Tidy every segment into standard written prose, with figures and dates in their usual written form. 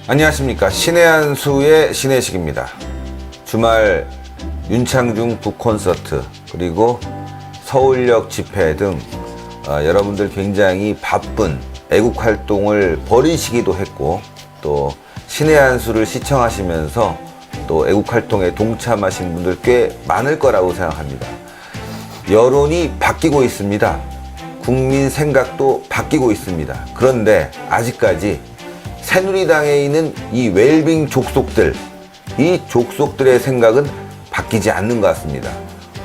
안녕하십니까. 신의 한 수의 신혜식입니다. 주말 윤창중 북콘서트 그리고 서울역 집회 등 여러분들 굉장히 바쁜 애국활동을 벌이시기도 했고 또 신의 한 수를 시청하시면서 또 애국활동에 동참하신 분들 꽤 많을 거라고 생각합니다. 여론이 바뀌고 있습니다. 국민 생각도 바뀌고 있습니다. 그런데 아직까지 새누리당에 있는 이 웰빙 족속들, 이 족속들의 생각은 바뀌지 않는 것 같습니다.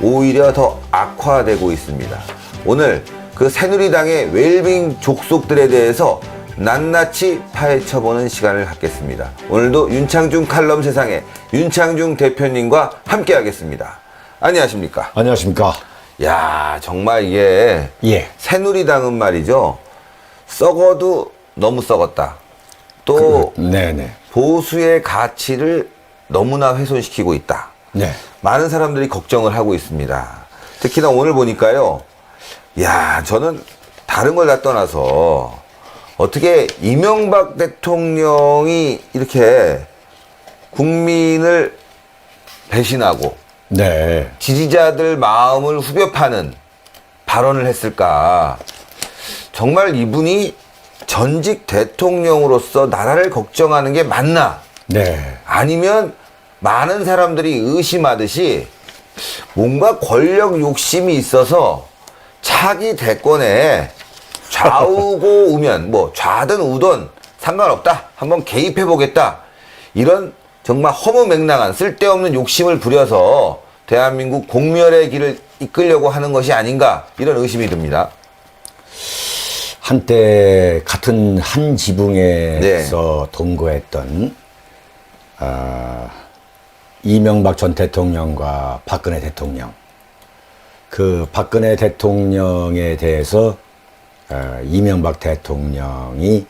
오히려 더 악화되고 있습니다. 오늘 그 새누리당의 웰빙 족속들에 대해서 낱낱이 파헤쳐보는 시간을 갖겠습니다. 오늘도 윤창중 칼럼 세상의 윤창중 대표님과 함께 하겠습니다. 안녕하십니까? 안녕하십니까? 야, 정말 이게 새누리당은 말이죠. 썩어도 너무 썩었다. 또 네네. 보수의 가치를 너무나 훼손시키고 있다. 네. 많은 사람들이 걱정을 하고 있습니다. 특히나 오늘 보니까요. 야, 저는 다른 걸 다 떠나서 어떻게 이명박 대통령이 이렇게 국민을 배신하고 네. 지지자들 마음을 후벼 파는 발언을 했을까? 정말 이분이 전직 대통령으로서 나라를 걱정하는 게 맞나? 네. 아니면 많은 사람들이 의심하듯이 뭔가 권력 욕심이 있어서 차기 대권에 좌우고 우면 뭐 좌든 우든 상관없다. 한번 개입해 보겠다. 이런 정말 허무맹랑한 쓸데없는 욕심을 부려서 대한민국 공멸의 길을 이끌려고 하는 것이 아닌가 이런 의심이 듭니다. 한때 같은 한 지붕에서 동거했던 이명박 전 대통령과 박근혜 대통령. 그 박근혜 대통령에 대해서 이명박 대통령이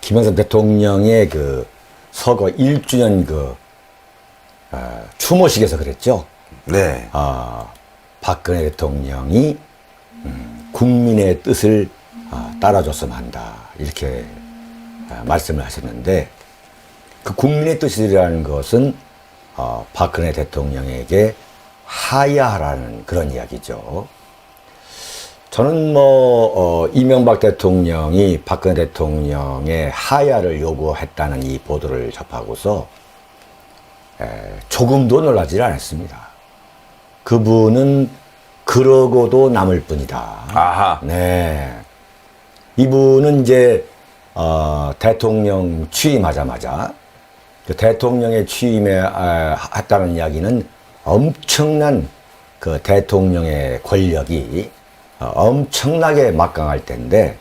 김영삼 대통령의 그 서거 1주년 그 추모식에서 그랬죠. 네. 박근혜 대통령이 국민의 뜻을 따라줬으면 한다. 이렇게 말씀을 하셨는데 그 국민의 뜻이라는 것은 박근혜 대통령에게 하야하라는 그런 이야기죠. 저는 이명박 대통령이 박근혜 대통령의 하야를 요구했다는 이 보도를 접하고서 조금도 놀라지 않았습니다. 그분은 그러고도 남을 뿐이다. 아하. 네. 이분은 이제, 대통령 취임하자마자 그 대통령의 취임에 했다는 이야기는 엄청난 그 대통령의 권력이 엄청나게 막강할 때인데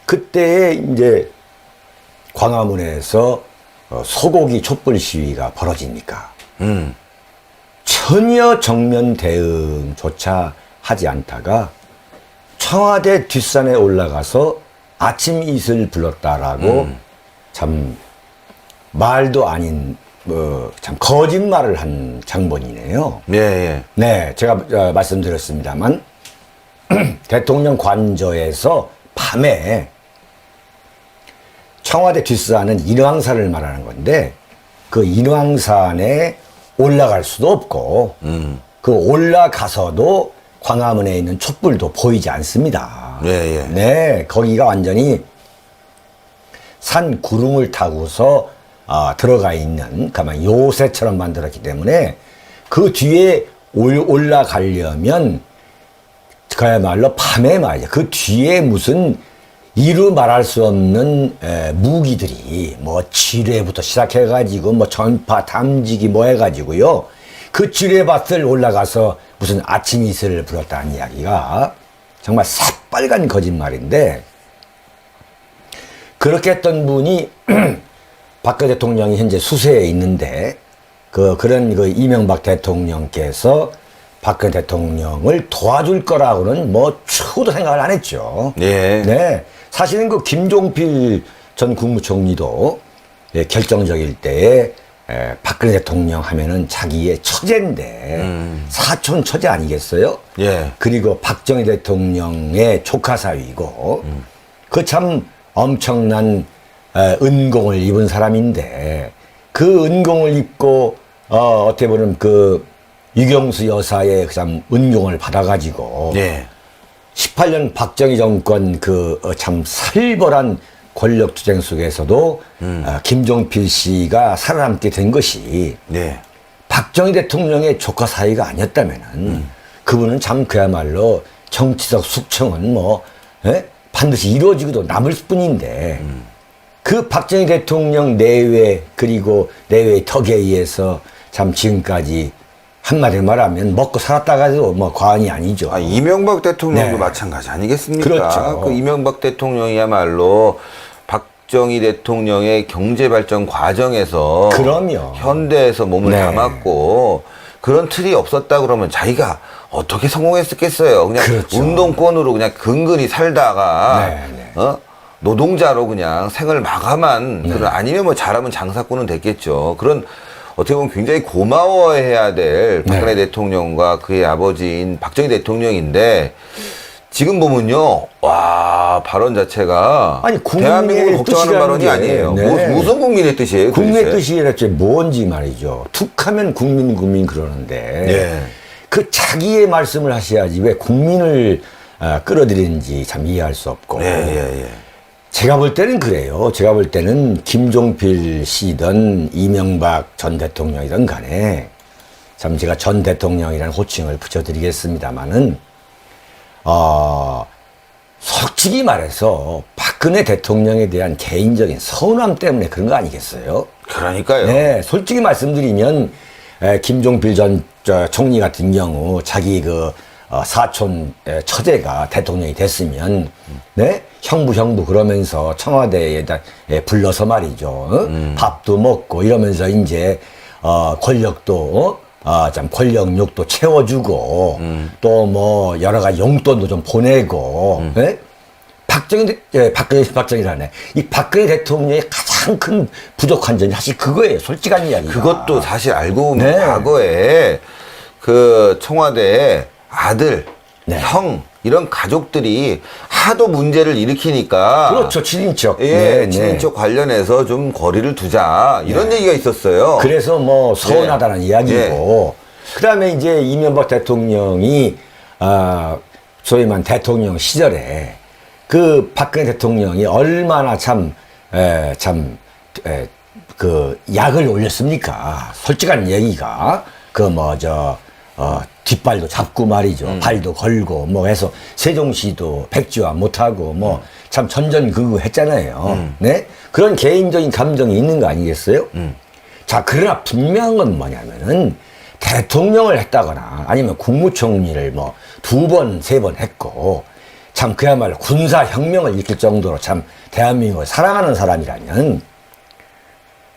그때에 이제 광화문에서 소고기 촛불 시위가 벌어집니까? 전혀 정면 대응조차 하지 않다가 청와대 뒷산에 올라가서 아침 이슬 불렀다라고 참 말도 아닌 참 거짓말을 한 장본이네요. 예, 예. 네, 제가 말씀드렸습니다만 대통령 관저에서 밤에 청와대 뒷산은 인왕산을 말하는 건데 그 인왕산에 올라갈 수도 없고 그 올라가서도 광화문에 있는 촛불도 보이지 않습니다. 예, 예. 네, 거기가 완전히 산 구름을 타고서 들어가 있는 가만 요새처럼 만들었기 때문에 그 뒤에 올라가려면 그야말로 밤에 말이야. 그 뒤에 무슨 이루 말할 수 없는 무기들이 뭐 지뢰부터 시작해가지고 뭐 전파 탐지기 뭐 해가지고요. 그 지뢰밭을 올라가서 무슨 아침 이슬을 불었다는 이야기가 정말 새빨간 거짓말인데 그렇게 했던 분이 박근혜 대통령이 현재 수세에 있는데 그런 이명박 대통령께서 박근혜 대통령을 도와줄 거라고는 뭐 추후도 생각을 안 했죠. 예. 네. 사실은 그 김종필 전 국무총리도 결정적일 때에 박근혜 대통령 하면은 자기의 처제인데 사촌 처제 아니겠어요? 예. 그리고 박정희 대통령의 조카 사위고 그 참 엄청난 은공을 입은 사람인데 그 은공을 입고 어떻게 보면 그 유경수 여사의 참 은공을 받아가지고 예. 18년 박정희 정권 그 참 살벌한 권력 투쟁 속에서도 김종필 씨가 살아남게 된 것이 네. 박정희 대통령의 조카 사이가 아니었다면은 그분은 참 그야말로 정치적 숙청은 뭐 반드시 이루어지고도 남을 뿐인데 그 박정희 대통령 내외 그리고 내외의 덕에 의해서 참 지금까지 한마디로 말하면 먹고 살았다가 해도 뭐 과언이 아니죠. 아, 이명박 대통령도 네. 마찬가지 아니겠습니까? 그렇죠. 그 이명박 대통령이야말로 박정희 대통령의 경제 발전 과정에서 그럼요. 현대에서 몸을 네. 담았고 그런 틀이 없었다 그러면 자기가 어떻게 성공했겠어요? 그냥 그렇죠. 운동권으로 그냥 근근히 살다가 네, 노동자로 그냥 생을 마감한 그런 아니면 뭐 잘하면 장사꾼은 됐겠죠. 그런 어떻게 보면 굉장히 고마워해야 될 박근혜 대통령과 그의 아버지인 박정희 대통령인데 지금 보면요, 와 발언 자체가 아니, 국민의 대한민국을 걱정하는 뜻이라는 발언이 게, 아니에요. 네. 무슨 국민의 뜻이에요? 국민의 도대체? 뜻이 대체 뭔지 말이죠. 툭하면 국민 그러는데 예. 그 자기의 말씀을 하셔야지 왜 국민을 끌어들이는지 참 이해할 수 없고. 예. 제가 볼 때는 그래요. 제가 볼 때는 김종필 씨든 이명박 전 대통령이든 간에 참 제가 전 대통령이라는 호칭을 붙여드리겠습니다만은 솔직히 말해서 박근혜 대통령에 대한 개인적인 서운함 때문에 그런 거 아니겠어요? 그러니까요. 네, 솔직히 말씀드리면 김종필 전 총리 같은 경우 자기 그 사촌 처제가 대통령이 됐으면 네 형부 그러면서 청와대에다 불러서 말이죠. 밥도 먹고 이러면서 이제 권력도 참 권력욕도 채워주고 또 뭐 여러 가지 용돈도 좀 보내고 네? 박정희라네. 이 박근혜 대통령의 가장 큰 부족한 점이 사실 그거예요. 솔직한 이야기. 그것도 사실 알고 보면 네. 과거에 그 청와대에 아들, 네. 형 이런 가족들이 하도 문제를 일으키니까 그렇죠. 친인척. 예, 친인척 관련해서 좀 거리를 두자 이런 얘기가 있었어요. 그래서 뭐 서운하다는 이야기고 그다음에 이제 이명박 대통령이 소위 말하는 대통령 시절에 그 박근혜 대통령이 얼마나 그 약을 올렸습니까? 솔직한 얘기가 뒷발도 잡고 말이죠. 발도 걸고 뭐 해서 세종시도 백지화 못하고 뭐 참 전전긍긍했잖아요. 네? 그런 개인적인 감정이 있는 거 아니겠어요? 자, 그러나 분명한 건 뭐냐면은 대통령을 했다거나 아니면 국무총리를 뭐 2번, 3번 했고 참 그야말로 군사혁명을 일으킬 정도로 참 대한민국을 사랑하는 사람이라면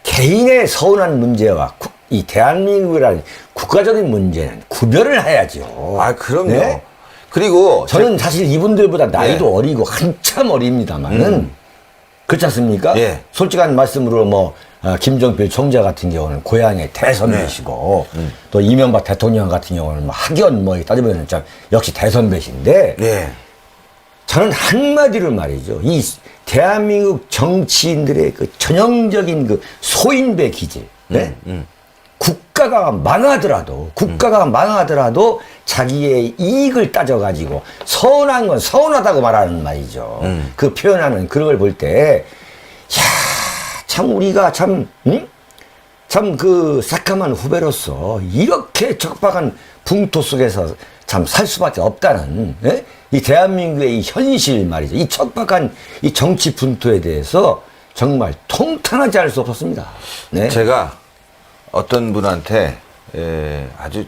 개인의 서운한 문제와 이 대한민국이라는 국가적인 문제는 구별을 해야죠. 아, 그럼요. 네? 그리고 저는 사실 이분들보다 나이도 어리고 한참 어립니다만은 그렇지 않습니까? 예. 솔직한 말씀으로 뭐 김종필 총재 같은 경우는 고향의 대선배시고 또 이명박 대통령 같은 경우는 뭐 학연 뭐 따지면 참 역시 대선배신데 예. 저는 한마디로 말이죠. 이 대한민국 정치인들의 그 전형적인 그 소인배 기질. 네? 국가가 망하더라도 자기의 이익을 따져가지고 서운한 건 서운하다고 말하는 말이죠. 그 표현하는 그런 걸 볼 때, 참 우리가 참 그 새까만 후배로서 이렇게 척박한 풍토 속에서 참 살 수밖에 없다는 이 대한민국의 이 현실 말이죠. 이 척박한 이 정치 분토에 대해서 정말 통탄하지 않을 수 없었습니다. 네. 제가 어떤 분한테 아주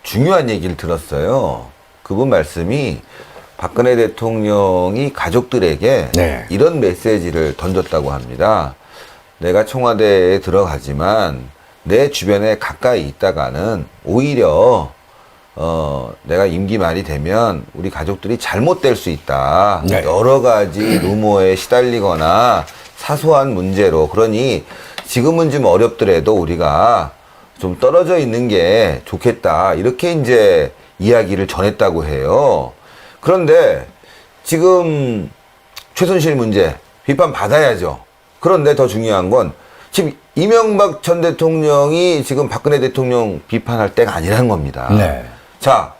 중요한 얘기를 들었어요. 그분 말씀이 박근혜 대통령이 가족들에게 네. 이런 메시지를 던졌다고 합니다. 내가 청와대에 들어가지만 내 주변에 가까이 있다가는 오히려 내가 임기 말이 되면 우리 가족들이 잘못될 수 있다. 네. 여러 가지 루머에 시달리거나 사소한 문제로. 그러니 지금은 좀 어렵더라도 우리가 좀 떨어져 있는 게 좋겠다. 이렇게 이제 이야기를 전했다고 해요. 그런데 지금 최순실 문제 비판 받아야죠. 그런데 더 중요한 건 지금 이명박 전 대통령이 지금 박근혜 대통령 비판할 때가 아니라는 겁니다. 네. 자,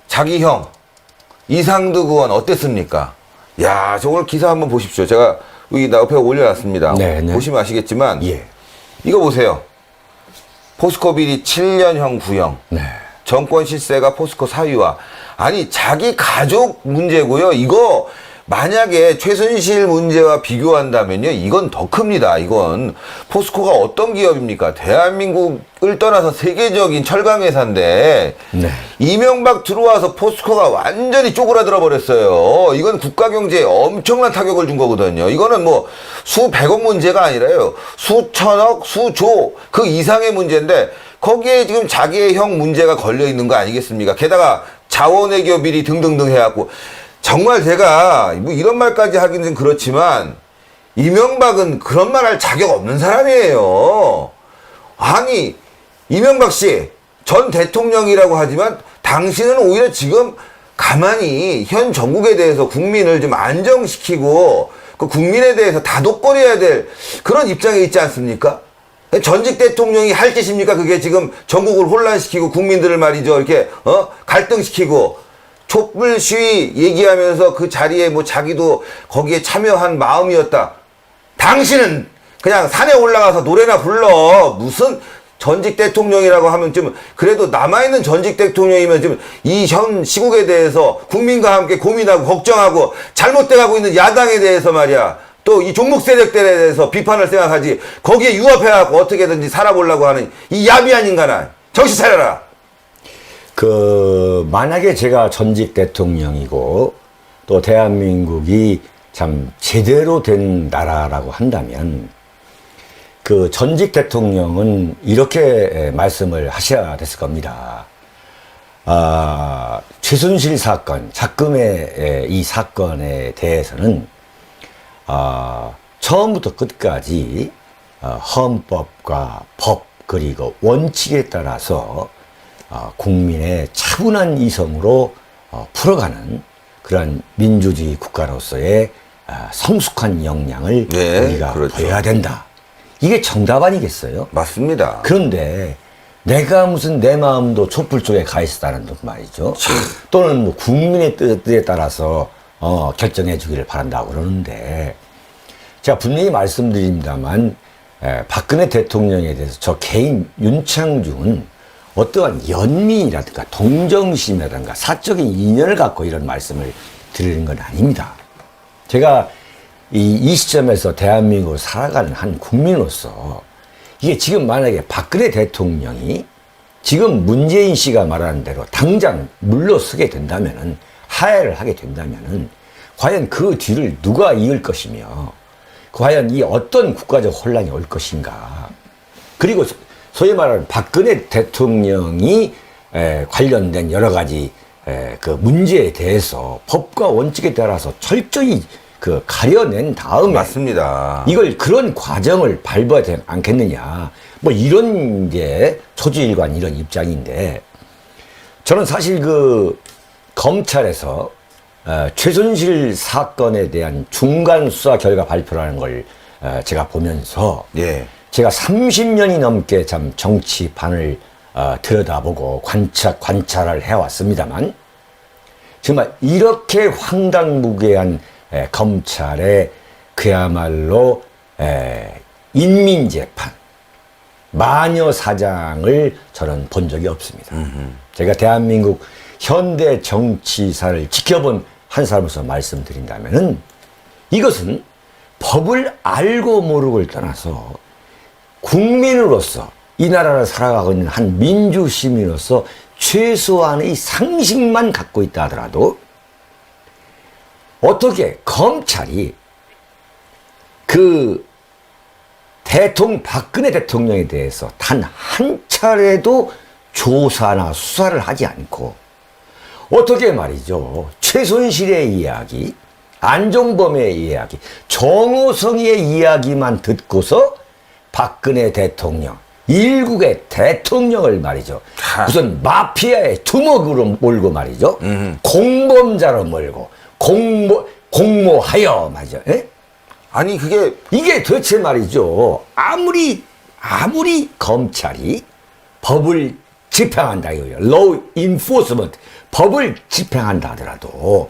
자기 형 이상득 의원 어땠습니까? 야, 저걸 기사 한번 보십시오. 제가 여기 나 옆에 올려놨습니다. 네, 네. 보시면 아시겠지만 예. 이거 보세요. 포스코 비리 7년형 구형. 네. 정권 실세가 포스코 사위화. 아니 자기 가족 문제고요. 이거 만약에 최순실 문제와 비교한다면요. 이건 더 큽니다. 이건 포스코가 어떤 기업입니까? 대한민국을 떠나서 세계적인 철강 회사인데 네. 이명박 들어와서 포스코가 완전히 쪼그라들어 버렸어요. 이건 국가 경제에 엄청난 타격을 준 거거든요. 이거는 뭐 수백억 문제가 아니라요. 수천억, 수조 그 이상의 문제인데 거기에 지금 자기의 형 문제가 걸려 있는 거 아니겠습니까? 게다가 자원외교 비리 등등등 해갖고 정말 제가 뭐 이런 말까지 하기는 좀 그렇지만 이명박은 그런 말 할 자격 없는 사람이에요. 아니 이명박 씨 전 대통령이라고 하지만 당신은 오히려 지금 가만히 현 정국에 대해서 국민을 좀 안정시키고 그 국민에 대해서 다독거려야 될 그런 입장에 있지 않습니까? 전직 대통령이 할 짓입니까? 그게 지금 전국을 혼란시키고 국민들을 말이죠. 이렇게 갈등시키고 촛불 시위 얘기하면서 그 자리에 뭐 자기도 거기에 참여한 마음이었다. 당신은 그냥 산에 올라가서 노래나 불러. 무슨 전직 대통령이라고 하면 좀 그래도 남아있는 전직 대통령이면 좀 이 현 시국에 대해서 국민과 함께 고민하고 걱정하고 잘못돼가고 있는 야당에 대해서 말이야. 또 이 종북 세력들에 대해서 비판을 생각하지. 거기에 융합해갖고 어떻게든지 살아보려고 하는 이 야비한 인간아. 정신 차려라. 만약에 제가 전직 대통령이고 또 대한민국이 참 제대로 된 나라라고 한다면 그 전직 대통령은 이렇게 말씀을 하셔야 됐을 겁니다. 최순실 사건, 작금의 이 사건에 대해서는 처음부터 끝까지 헌법과 법 그리고 원칙에 따라서 국민의 차분한 이성으로 풀어가는 그런 민주주의 국가로서의 성숙한 역량을 네, 우리가 그렇죠. 보여야 된다. 이게 정답 아니겠어요? 맞습니다. 그런데 내가 무슨 내 마음도 촛불 쪽에 가 있었다는 말이죠. 또는 뭐 국민의 뜻에 따라서 결정해 주기를 바란다고 그러는데 제가 분명히 말씀드립니다만 박근혜 대통령에 대해서 저 개인 윤창중은 어떠한 연민이라든가 동정심이라든가 사적인 인연을 갖고 이런 말씀을 드리는 건 아닙니다. 제가 이 시점에서 대한민국을 살아가는 한 국민으로서 이게 지금 만약에 박근혜 대통령이 지금 문재인 씨가 말하는 대로 당장 물러서게 된다면은 하야를 하게 된다면은 과연 그 뒤를 누가 이을 것이며 과연 이 어떤 국가적 혼란이 올 것인가. 그리고 소위 말하는 박근혜 대통령이 관련된 여러 가지 그 문제에 대해서 법과 원칙에 따라서 철저히 그 가려낸 다음에 맞습니다. 이걸 그런 과정을 밟아야 되지 않겠느냐. 뭐 이런 게 초지일관 이런 입장인데 저는 사실 그 검찰에서 최순실 사건에 대한 중간 수사 결과 발표라는 걸 제가 보면서 예. 제가 30년이 넘게 참 정치판을 들여다보고 관찰을 해왔습니다만 정말 이렇게 황당무계한 검찰의 그야말로 인민재판 마녀사장을 저는 본 적이 없습니다. 제가 대한민국 현대 정치사를 지켜본 한 사람으로서 말씀드린다면은 이것은 법을 알고 모르고를 떠나서 국민으로서 이 나라를 살아가고 있는 한 민주시민으로서 최소한의 상식만 갖고 있다 하더라도 어떻게 검찰이 그 박근혜 대통령에 대해서 단 한 차례도 조사나 수사를 하지 않고 어떻게 말이죠. 최순실의 이야기, 안종범의 이야기, 정호성의 이야기만 듣고서 박근혜 대통령, 일국의 대통령을 말이죠. 무슨 마피아의 두목으로 몰고 말이죠. 공범자로 몰고 공모하여 말이죠. 에? 아니 그게 이게 도대체 말이죠. 아무리 검찰이 법을 집행한다 이거예요. Law enforcement. 법을 집행한다 하더라도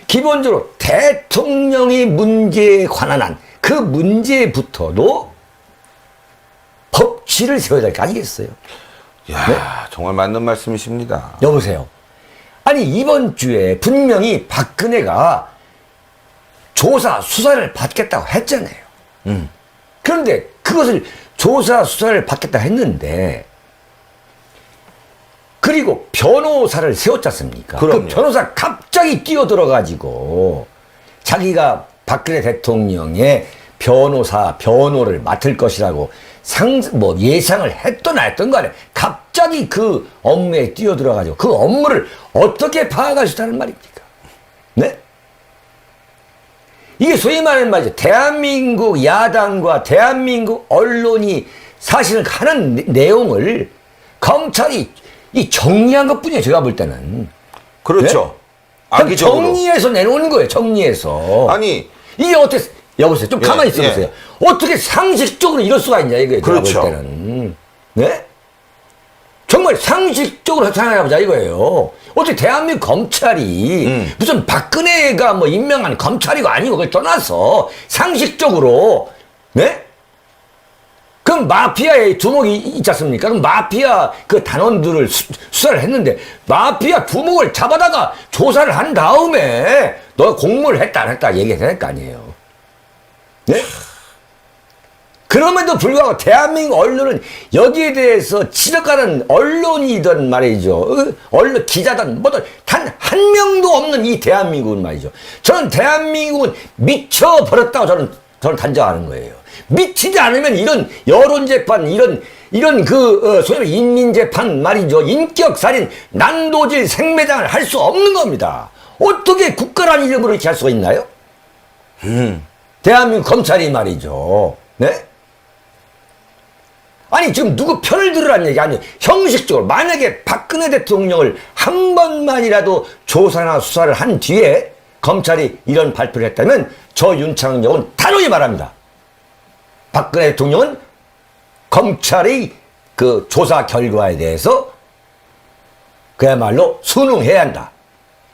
기본적으로 대통령이 문제에 관한 한 그 문제부터도 법치를 세워야 될 거 아니겠어요? 야 네? 정말 맞는 말씀이십니다. 여보세요. 아니 이번 주에 분명히 박근혜가 조사 수사를 받겠다고 했잖아요. 그런데 그것을 조사 수사를 받겠다 했는데 그리고 변호사를 세웠지 않습니까? 그럼요. 그 변호사 갑자기 뛰어들어가지고 자기가 박근혜 대통령의 변호를 맡을 것이라고 예상을 했던 안 했던 간에 갑자기 그 업무에 뛰어들어가지고 그 업무를 어떻게 파악할 수 있다는 말입니까? 네? 이게 소위 말하는 말이죠. 대한민국 야당과 대한민국 언론이 사실은 하는 내용을 검찰이 정리한 것 뿐이에요. 제가 볼 때는. 그렇죠. 네? 악의적으로. 정리해서 내놓는 거예요. 정리해서. 아니 이게 어떻게, 여보세요. 좀 가만히 있어 보세요. 어떻게 상식적으로 이럴 수가 있냐, 이거예요. 그렇죠. 제가 볼 때는. 네? 정말 상식적으로 생각해보자, 이거예요. 어떻게 대한민국 검찰이 무슨 박근혜가 뭐 임명한 검찰이고 아니고 그걸 떠나서 상식적으로, 네? 그럼 마피아의 두목이 있지 않습니까? 그럼 마피아 그 단원들을 수사를 했는데 마피아 두목을 잡아다가 조사를 한 다음에 너 공모를 했다 안 했다 얘기해야 될 거 아니에요. 네? 그럼에도 불구하고 대한민국 언론은 여기에 대해서 지적하는 언론이든 말이죠. 언론 기자든 뭐든 단 한 명도 없는 이 대한민국은 말이죠. 저는 대한민국은 미쳐버렸다고 저는 단정하는 거예요. 미치지 않으면 이런 여론재판, 이런 소위 말해 인민재판 말이죠. 인격살인, 난도질, 생매장을 할 수 없는 겁니다. 어떻게 국가라는 이름으로 이렇게 할 수가 있나요? 대한민국 검찰이 말이죠. 네? 아니, 지금 누구 편을 들으라는 얘기 아니에요. 형식적으로. 만약에 박근혜 대통령을 한 번만이라도 조사나 수사를 한 뒤에 검찰이 이런 발표를 했다면 저 윤창정은 단호히 말합니다. 박근혜 대통령은 검찰의 그 조사 결과에 대해서 그야말로 순응해야 한다.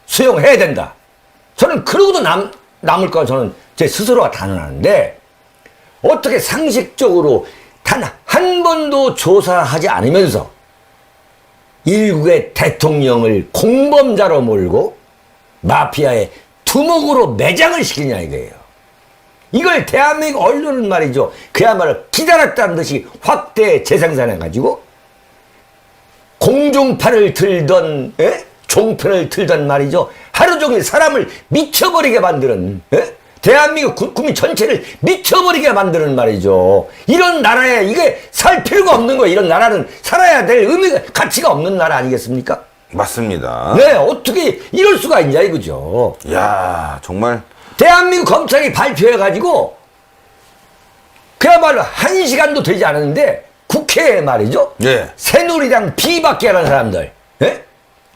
수용해야 된다. 저는 그러고도 남을 거 저는 제 스스로가 단언하는데 어떻게 상식적으로 단 한 번도 조사하지 않으면서 일국의 대통령을 공범자로 몰고 마피아의 두목으로 매장을 시키냐 이거예요. 이걸 대한민국 언론은 말이죠. 그야말로 기다렸다는 듯이 확대 재생산해가지고 공중파를 들던 종편을 들던 말이죠. 하루 종일 사람을 미쳐버리게 만드는 대한민국 국민 전체를 미쳐버리게 만드는 말이죠. 이런 나라에 이게 살 필요가 없는 거예요. 이런 나라는 살아야 될 의미가 가치가 없는 나라 아니겠습니까? 맞습니다. 네, 어떻게 이럴 수가 있냐 이거죠. 야 정말 대한민국 검찰이 발표해가지고 그야말로 1시간도 되지 않았는데 국회에 말이죠. 예. 새누리당 비박계라는 사람들. 예?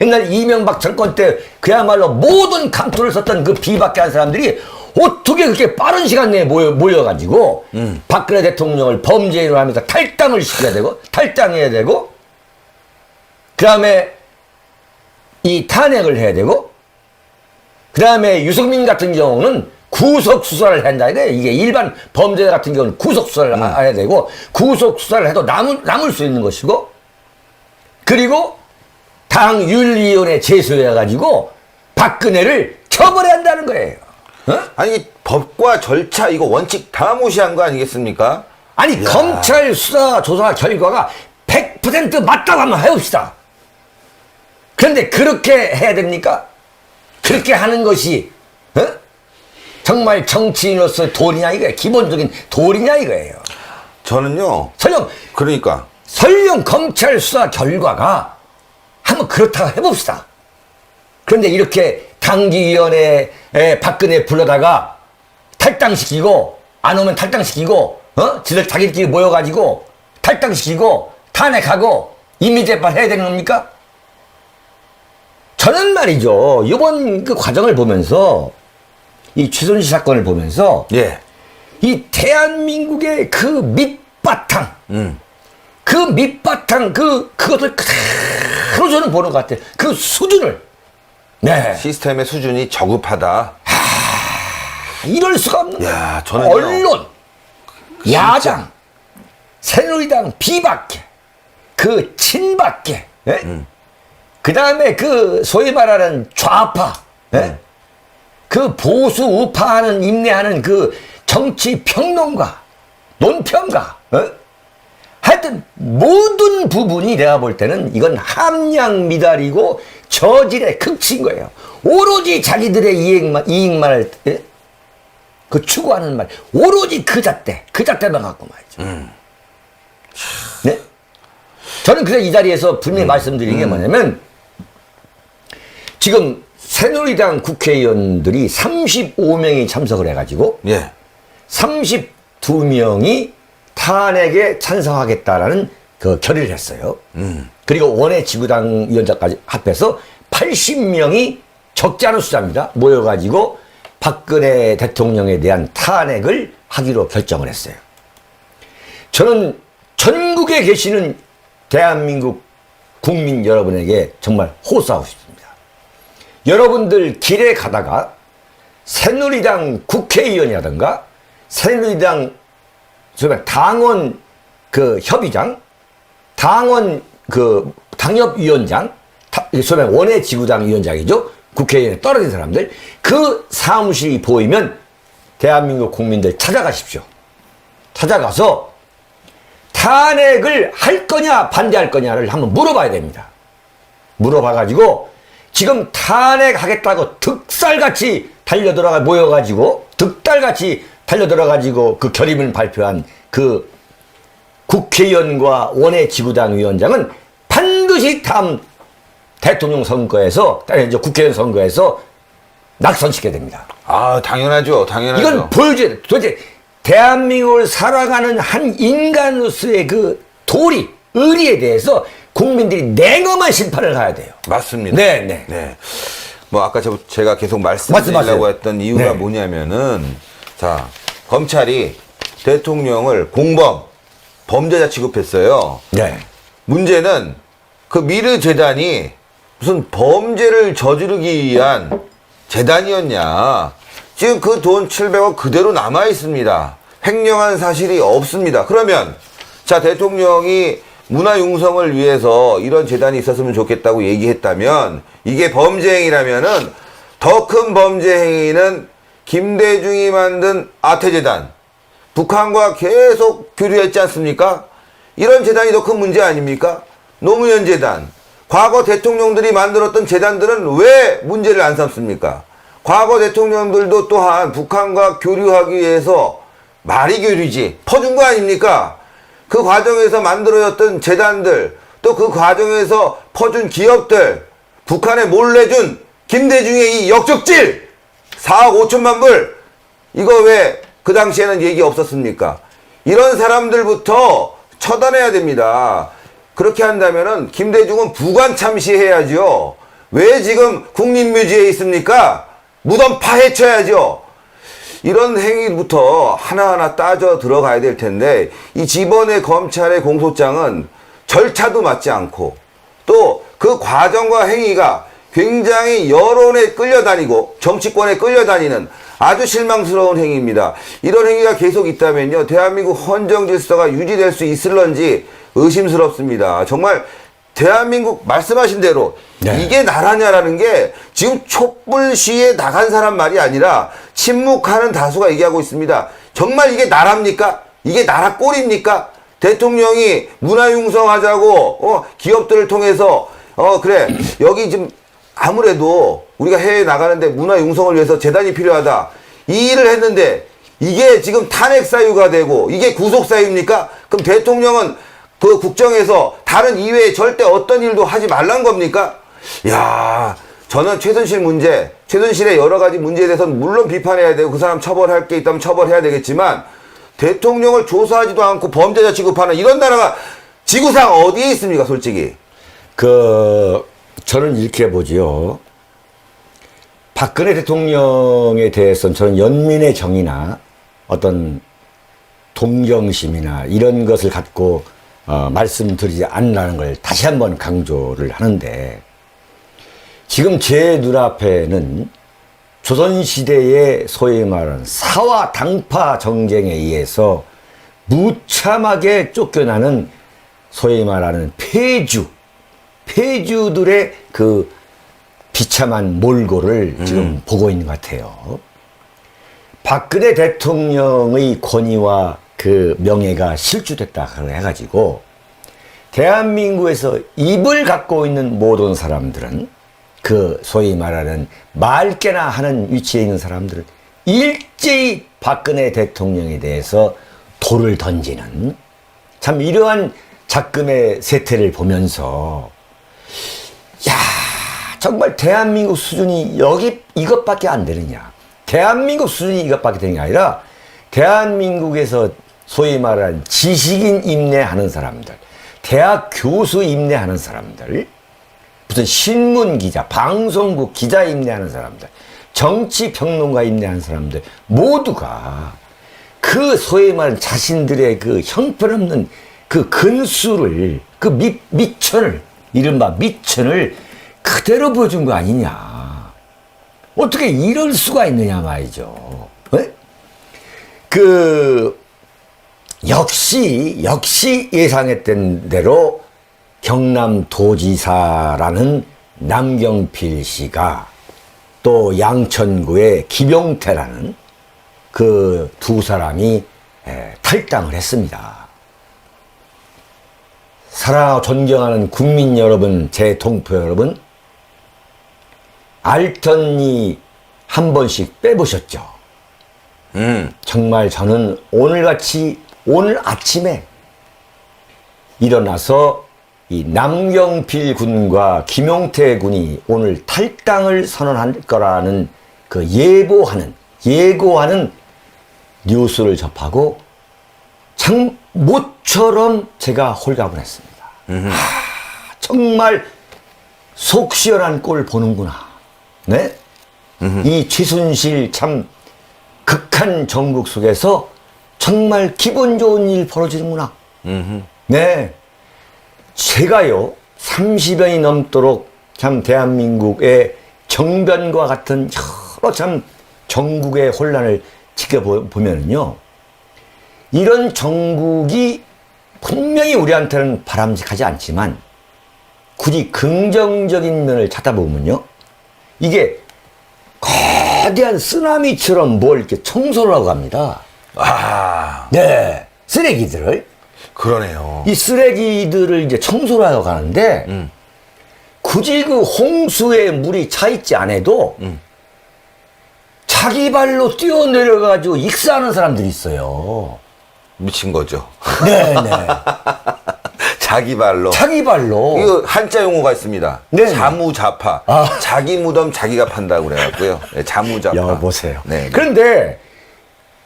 옛날 이명박 정권 때 그야말로 모든 감투를 썼던 그 비박계라는 사람들이 어떻게 그렇게 빠른 시간 내에 모여가지고 박근혜 대통령을 범죄인으로 하면서 탈당을 시켜야 되고 탈당해야 되고 그 다음에 이 탄핵을 해야 되고 그 다음에 유승민 같은 경우는 구속수사를 한다. 이게 일반 범죄자 같은 경우는 구속수사를 해야 되고 구속수사를 해도 남을 수 있는 것이고 그리고 당윤리위원회 제소해가지고 박근혜를 처벌해야 한다는 거예요. 어? 아니 법과 절차 이거 원칙 다 무시한 거 아니겠습니까? 아니 야. 검찰 수사 조사 결과가 100% 맞다고 한번 해봅시다. 그런데 그렇게 해야 됩니까? 그렇게 하는 것이 정말 정치인으로서 도리냐 이거예요. 기본적인 도리냐 이거예요. 저는요. 설령 그러니까 검찰 수사 결과가 한번 그렇다고 해봅시다. 그런데 이렇게 당기위원회에 박근혜 불러다가 탈당시키고 안 오면 탈당시키고 자기들끼리 모여가지고 탈당시키고 탄핵하고 임의재판 해야 되는 겁니까? 저는 말이죠. 이번 그 과정을 보면서 이 최순실 사건을 보면서 예. 이 대한민국의 그 밑바탕, 그 밑바탕, 그것을 그대로 저는 보는 것 같아요. 그 수준을. 네. 시스템의 수준이 저급하다. 이럴 수가 없는 거예요. 야, 저는요. 언론, 야당, 새누리당 비박계, 그 친박계, 그 다음에 그 소위 말하는 좌파, 그 보수 우파하는 인내하는 그 정치 평론가, 논평가, 하여튼 모든 부분이 내가 볼 때는 이건 함량 미달이고 저질의 극치인 거예요. 오로지 자기들의 이익만을 그 추구하는 말, 오로지 그 잣대만 갖고 말이죠. 네? 저는 그래서 이 자리에서 분명히 말씀드린 게 뭐냐면, 지금 새누리당 국회의원들이 35명이 참석을 해가지고, 예. 32명이 탄핵에 찬성하겠다라는 그 결의를 했어요. 그리고 원외 지구당 위원장까지 합해서 80명이 적지 않은 숫자입니다. 모여가지고 박근혜 대통령에 대한 탄핵을 하기로 결정을 했어요. 저는 전국에 계시는 대한민국 국민 여러분에게 정말 호소하고 싶습니다. 여러분들 길에 가다가 새누리당 국회의원이라든가 새누리당 당원 그 협의장, 당원 그 당협위원장, 소위 원외 지구당 위원장이죠. 국회의원에 떨어진 사람들, 그 사무실이 보이면 대한민국 국민들 찾아가십시오. 찾아가서 탄핵을 할 거냐 반대할 거냐를 한번 물어봐야 됩니다. 물어봐가지고 지금 탄핵하겠다고 득살같이 달려들어가 모여가지고 득달같이 달려들어가지고 그 결의문을 발표한 그 국회의원과 원외 지구당 위원장은 반드시 다음 대통령 선거에서, 이제 국회의원 선거에서 낙선시켜야 됩니다. 아, 당연하죠. 당연하죠. 이건 보여줘야 돼. 도대체 대한민국을 살아가는 한 인간으로서의 그 도리, 의리에 대해서 국민들이 냉엄한 심판을 가야 돼요. 맞습니다. 네. 뭐 아까 제가 계속 말씀드리려고 말씀하세요. 했던 이유가 네. 뭐냐면은, 자, 검찰이 대통령을 공범, 범죄자 취급했어요. 네. 문제는 그 미르 재단이 무슨 범죄를 저지르기 위한 재단이었냐. 지금 그 돈 700억 그대로 남아 있습니다. 횡령한 사실이 없습니다. 그러면 자, 대통령이 문화융성을 위해서 이런 재단이 있었으면 좋겠다고 얘기했다면, 이게 범죄 행위라면은 더 큰 범죄 행위는 김대중이 만든 아태재단, 북한과 계속 교류했지 않습니까? 이런 재단이 더 큰 문제 아닙니까? 노무현 재단, 과거 대통령들이 만들었던 재단들은 왜 문제를 안 삼습니까? 과거 대통령들도 또한 북한과 교류하기 위해서, 말이 교류지, 퍼준 거 아닙니까? 그 과정에서 만들어졌던 재단들, 또 그 과정에서 퍼준 기업들, 북한에 몰래 준 김대중의 이 역적질 4억 5천만 불, 이거 왜 그 당시에는 얘기 없었습니까? 이런 사람들부터 처단해야 됩니다. 그렇게 한다면은 김대중은 부관 참시해야죠. 왜 지금 국립묘지에 있습니까? 무덤 파헤쳐야죠. 이런 행위부터 하나하나 따져 들어가야 될 텐데, 이 이번에 검찰의 공소장은 절차도 맞지 않고, 또 그 과정과 행위가 굉장히 여론에 끌려다니고 정치권에 끌려다니는 아주 실망스러운 행위입니다. 이런 행위가 계속 있다면요, 대한민국 헌정 질서가 유지될 수 있을런지 의심스럽습니다. 정말 대한민국 말씀하신 대로 네. 이게 나라냐라는 게 지금 촛불 시위에 나간 사람 말이 아니라 침묵하는 다수가 얘기하고 있습니다. 정말 이게 나라입니까? 이게 나라 꼴입니까? 대통령이 문화융성하자고 기업들을 통해서 그래, 여기 지금 아무래도 우리가 해외에 나가는데 문화융성을 위해서 재단이 필요하다, 이 일을 했는데 이게 지금 탄핵 사유가 되고 이게 구속 사유입니까? 그럼 대통령은 그 국정에서 다른 이외에 절대 어떤 일도 하지 말란 겁니까? 야, 저는 최순실의 여러 가지 문제에 대해서는 물론 비판해야 되고 그 사람 처벌할 게 있다면 처벌해야 되겠지만, 대통령을 조사하지도 않고 범죄자 취급하는 이런 나라가 지구상 어디에 있습니까, 솔직히? 저는 이렇게 보지요. 박근혜 대통령에 대해서는 저는 연민의 정이나 어떤 동정심이나 이런 것을 갖고 말씀드리지 않는다는 걸 다시 한번 강조를 하는데, 지금 제 눈앞에는 조선시대의 소위 말하는 사화 당파 정쟁에 의해서 무참하게 쫓겨나는 소위 말하는 폐주들의 그 비참한 몰골을 지금 보고 있는 것 같아요. 박근혜 대통령의 권위와 그 명예가 실추됐다 해가지고 대한민국에서 입을 갖고 있는 모든 사람들은, 그 소위 말하는 말깨나 하는 위치에 있는 사람들은 일제히 박근혜 대통령에 대해서 돌을 던지는, 참 이러한 작금의 세태를 보면서 야, 정말 대한민국 수준이 이것밖에 안 되느냐, 대한민국 수준이 이것밖에 되는 게 아니라 대한민국에서 소위 말하는 지식인 임내하는 사람들, 대학 교수 임내하는 사람들, 무슨 신문 기자, 방송국 기자 임내하는 사람들, 정치 평론가 임내하는 사람들 모두가 그 소위 말하는 자신들의 그 형편없는 그 근수를, 그 미천을, 이른바 미천을 그대로 보여준 거 아니냐. 어떻게 이럴 수가 있느냐 말이죠. 네? 역시 예상했던 대로 경남도지사라는 남경필 씨가 또 양천구의 김용태라는 그 두 사람이 탈당을 했습니다. 사랑하고 존경하는 국민 여러분, 제 동포 여러분, 알턴니 한 번씩 빼보셨죠? 정말 저는 오늘 아침에 일어나서 이 남경필 군과 김용태 군이 오늘 탈당을 선언할 거라는 그 예고하는 뉴스를 접하고 참 모처럼 제가 홀가분 했습니다. 정말 속 시원한 꼴 보는구나. 네? 이 최순실 참 극한 정국 속에서 정말 기분 좋은 일 벌어지는구나. 네. 제가요, 30년이 넘도록 참 대한민국의 정변과 같은 여러 참 정국의 혼란을 지켜보면요, 이런 정국이 분명히 우리한테는 바람직하지 않지만 굳이 긍정적인 면을 찾아보면요, 이게 거대한 쓰나미처럼 뭘 이렇게 청소를 하고 갑니다. 네. 쓰레기들을. 그러네요. 이 쓰레기들을 이제 청소를 하러 가는데, 굳이 그 홍수에 물이 차 있지 않아도, 자기 발로 뛰어내려가지고 익사하는 사람들이 있어요. 미친 거죠. 네네. 자기 발로. 이거 한자 용어가 있습니다. 네네. 자무자파. 자기 무덤 자기가 판다고 그래갖고요. 네, 자무자파. 여보세요. 네. 그런데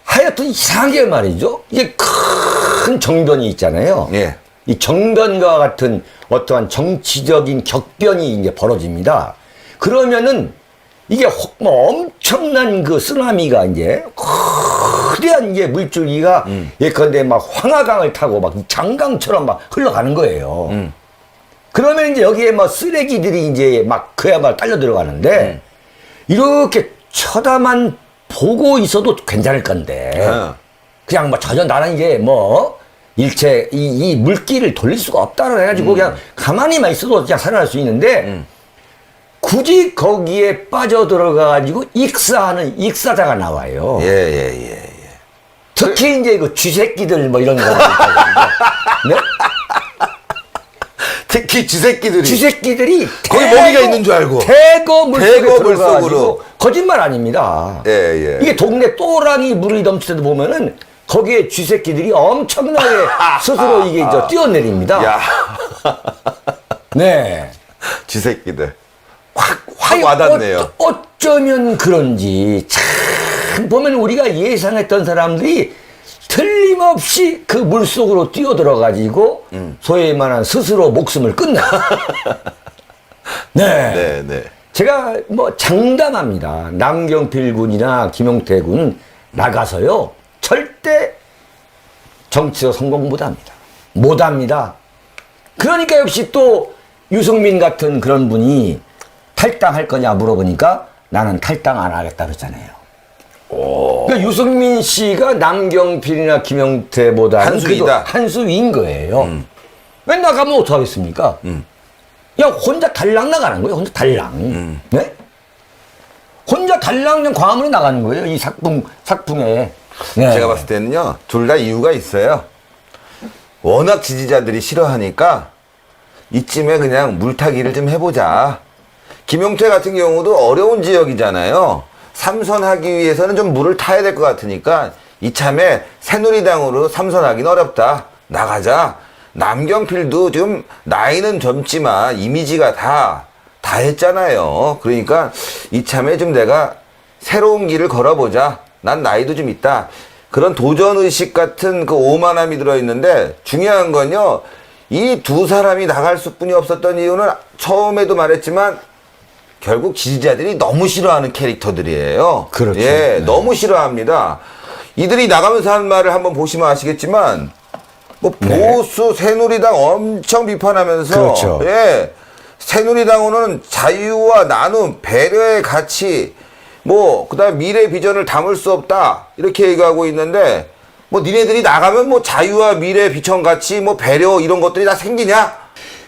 하여튼 이상하게 말이죠. 이게 큰 정변이 있잖아요. 예. 이 정변과 같은 어떠한 정치적인 격변이 이제 벌어집니다. 그러면은 이게 뭐 엄청난 그 쓰나미가 이제 거대한 이제 물줄기가 예컨대 막 황하강을 타고 막 장강처럼 막 흘러가는 거예요. 그러면 이제 여기에 뭐 쓰레기들이 이제 막 그야말로 딸려 들어가는데, 이렇게 쳐다만 보고 있어도 괜찮을 건데, 그냥 뭐 전혀 나는 이제 뭐 일체 이 물기를 돌릴 수가 없다고 해가지고 그냥 가만히만 있어도 그냥 살아날 수 있는데, 굳이 거기에 빠져들어가가지고 익사자가 나와요. 예. 특히 이제 그 쥐새끼들 뭐 이런 거 있거든요. 네? 특히 쥐새끼들이 거기 먹이가 있는 줄 알고 대거 물속에 대거 들어가가지고 물속으로. 거짓말 아닙니다. 예. 이게 동네 또랑이 물이 넘칠 때도 보면은 거기에 쥐새끼들이 엄청나게 스스로 이게 이제 뛰어내립니다. 야. 네. 쥐새끼들. 확 와닿네요. 어쩌면 그런지 참 보면 우리가 예상했던 사람들이 틀림없이 그 물속으로 뛰어들어가지고 소위 말한 스스로 목숨을 끊는. 네. 제가 뭐 장담합니다. 남경필 군이나 김용태 군 나가서요, 절대 정치도 성공 못합니다. 못합니다. 그러니까 역시 또 유승민 같은 그런 분이 탈당할 거냐 물어보니까 나는 탈당 안 하겠다 그랬잖아요. 그러니까 유승민 씨가 남경필이나 김용태보다 한 수위다. 한 수위인 거예요. 왜 나가면 어떡하겠습니까? 그냥 혼자 달랑 나가는 거예요. 혼자 달랑. 네? 혼자 달랑 그냥 광화문에 나가는 거예요. 이 작품에. 네. 제가 봤을 때는요, 둘 다 이유가 있어요. 워낙 지지자들이 싫어하니까 이쯤에 그냥 물타기를 좀 해보자. 김용태 같은 경우도 어려운 지역이잖아요. 삼선하기 위해서는 좀 물을 타야 될 것 같으니까 이참에 새누리당으로 삼선하기는 어렵다. 나가자. 남경필도 좀 나이는 젊지만 이미지가 다 했잖아요. 그러니까 이참에 좀 내가 새로운 길을 걸어보자. 난 나이도 좀 있다. 그런 도전의식 같은 그 오만함이 들어있는데 중요한 건요. 이 두 사람이 나갈 수뿐이 없었던 이유는 처음에도 말했지만 결국 지지자들이 너무 싫어하는 캐릭터들이에요. 그렇죠. 예, 네. 너무 싫어합니다. 이들이 나가면서 한 말을 한번 보시면 아시겠지만 뭐 보수 새누리당 엄청 비판하면서 그렇죠. 예, 새누리당으로는 자유와 나눔, 배려의 가치, 뭐 그다음 미래 비전을 담을 수 없다 이렇게 얘기하고 있는데 뭐 니네들이 나가면 뭐 자유와 미래 비전 가치, 뭐 배려 이런 것들이 다 생기냐?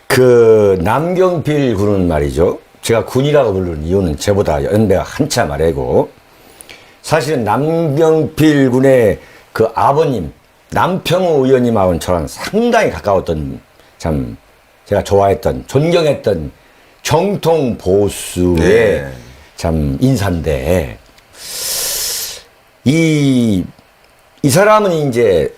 그 남경필 군은 말이죠. 제가 군이라고 부르는 이유는 저보다 연배가 한참 아래고 사실은 남경필 군의 그 아버님 남평우 의원님하고는 저랑 상당히 가까웠던 참 제가 좋아했던 존경했던 정통 보수의 네. 참 인사인데 이 사람은 이제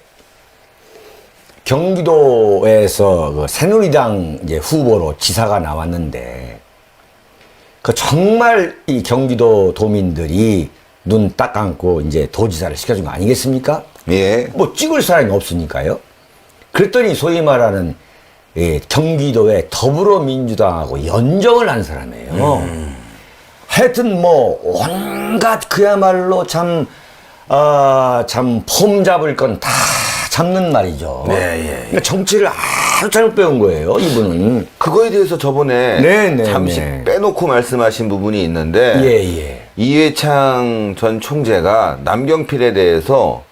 경기도에서 그 새누리당 이제 후보로 지사가 나왔는데 그 정말 이 경기도 도민들이 눈 딱 감고 이제 도지사를 시켜준 거 아니겠습니까? 예. 뭐 찍을 사람이 없으니까요. 그랬더니 소위 말하는 예, 경기도의 더불어민주당하고 연정을 한 사람이에요. 하여튼 뭐 온갖 그야말로 참 폼 잡을 건 다 잡는 말이죠. 네, 예. 그러니까 정치를 아주 잘 배운 거예요, 이분은. 그거에 대해서 저번에 네, 잠시 네. 빼놓고 말씀하신 부분이 있는데 예. 이회창 전 총재가 남경필에 대해서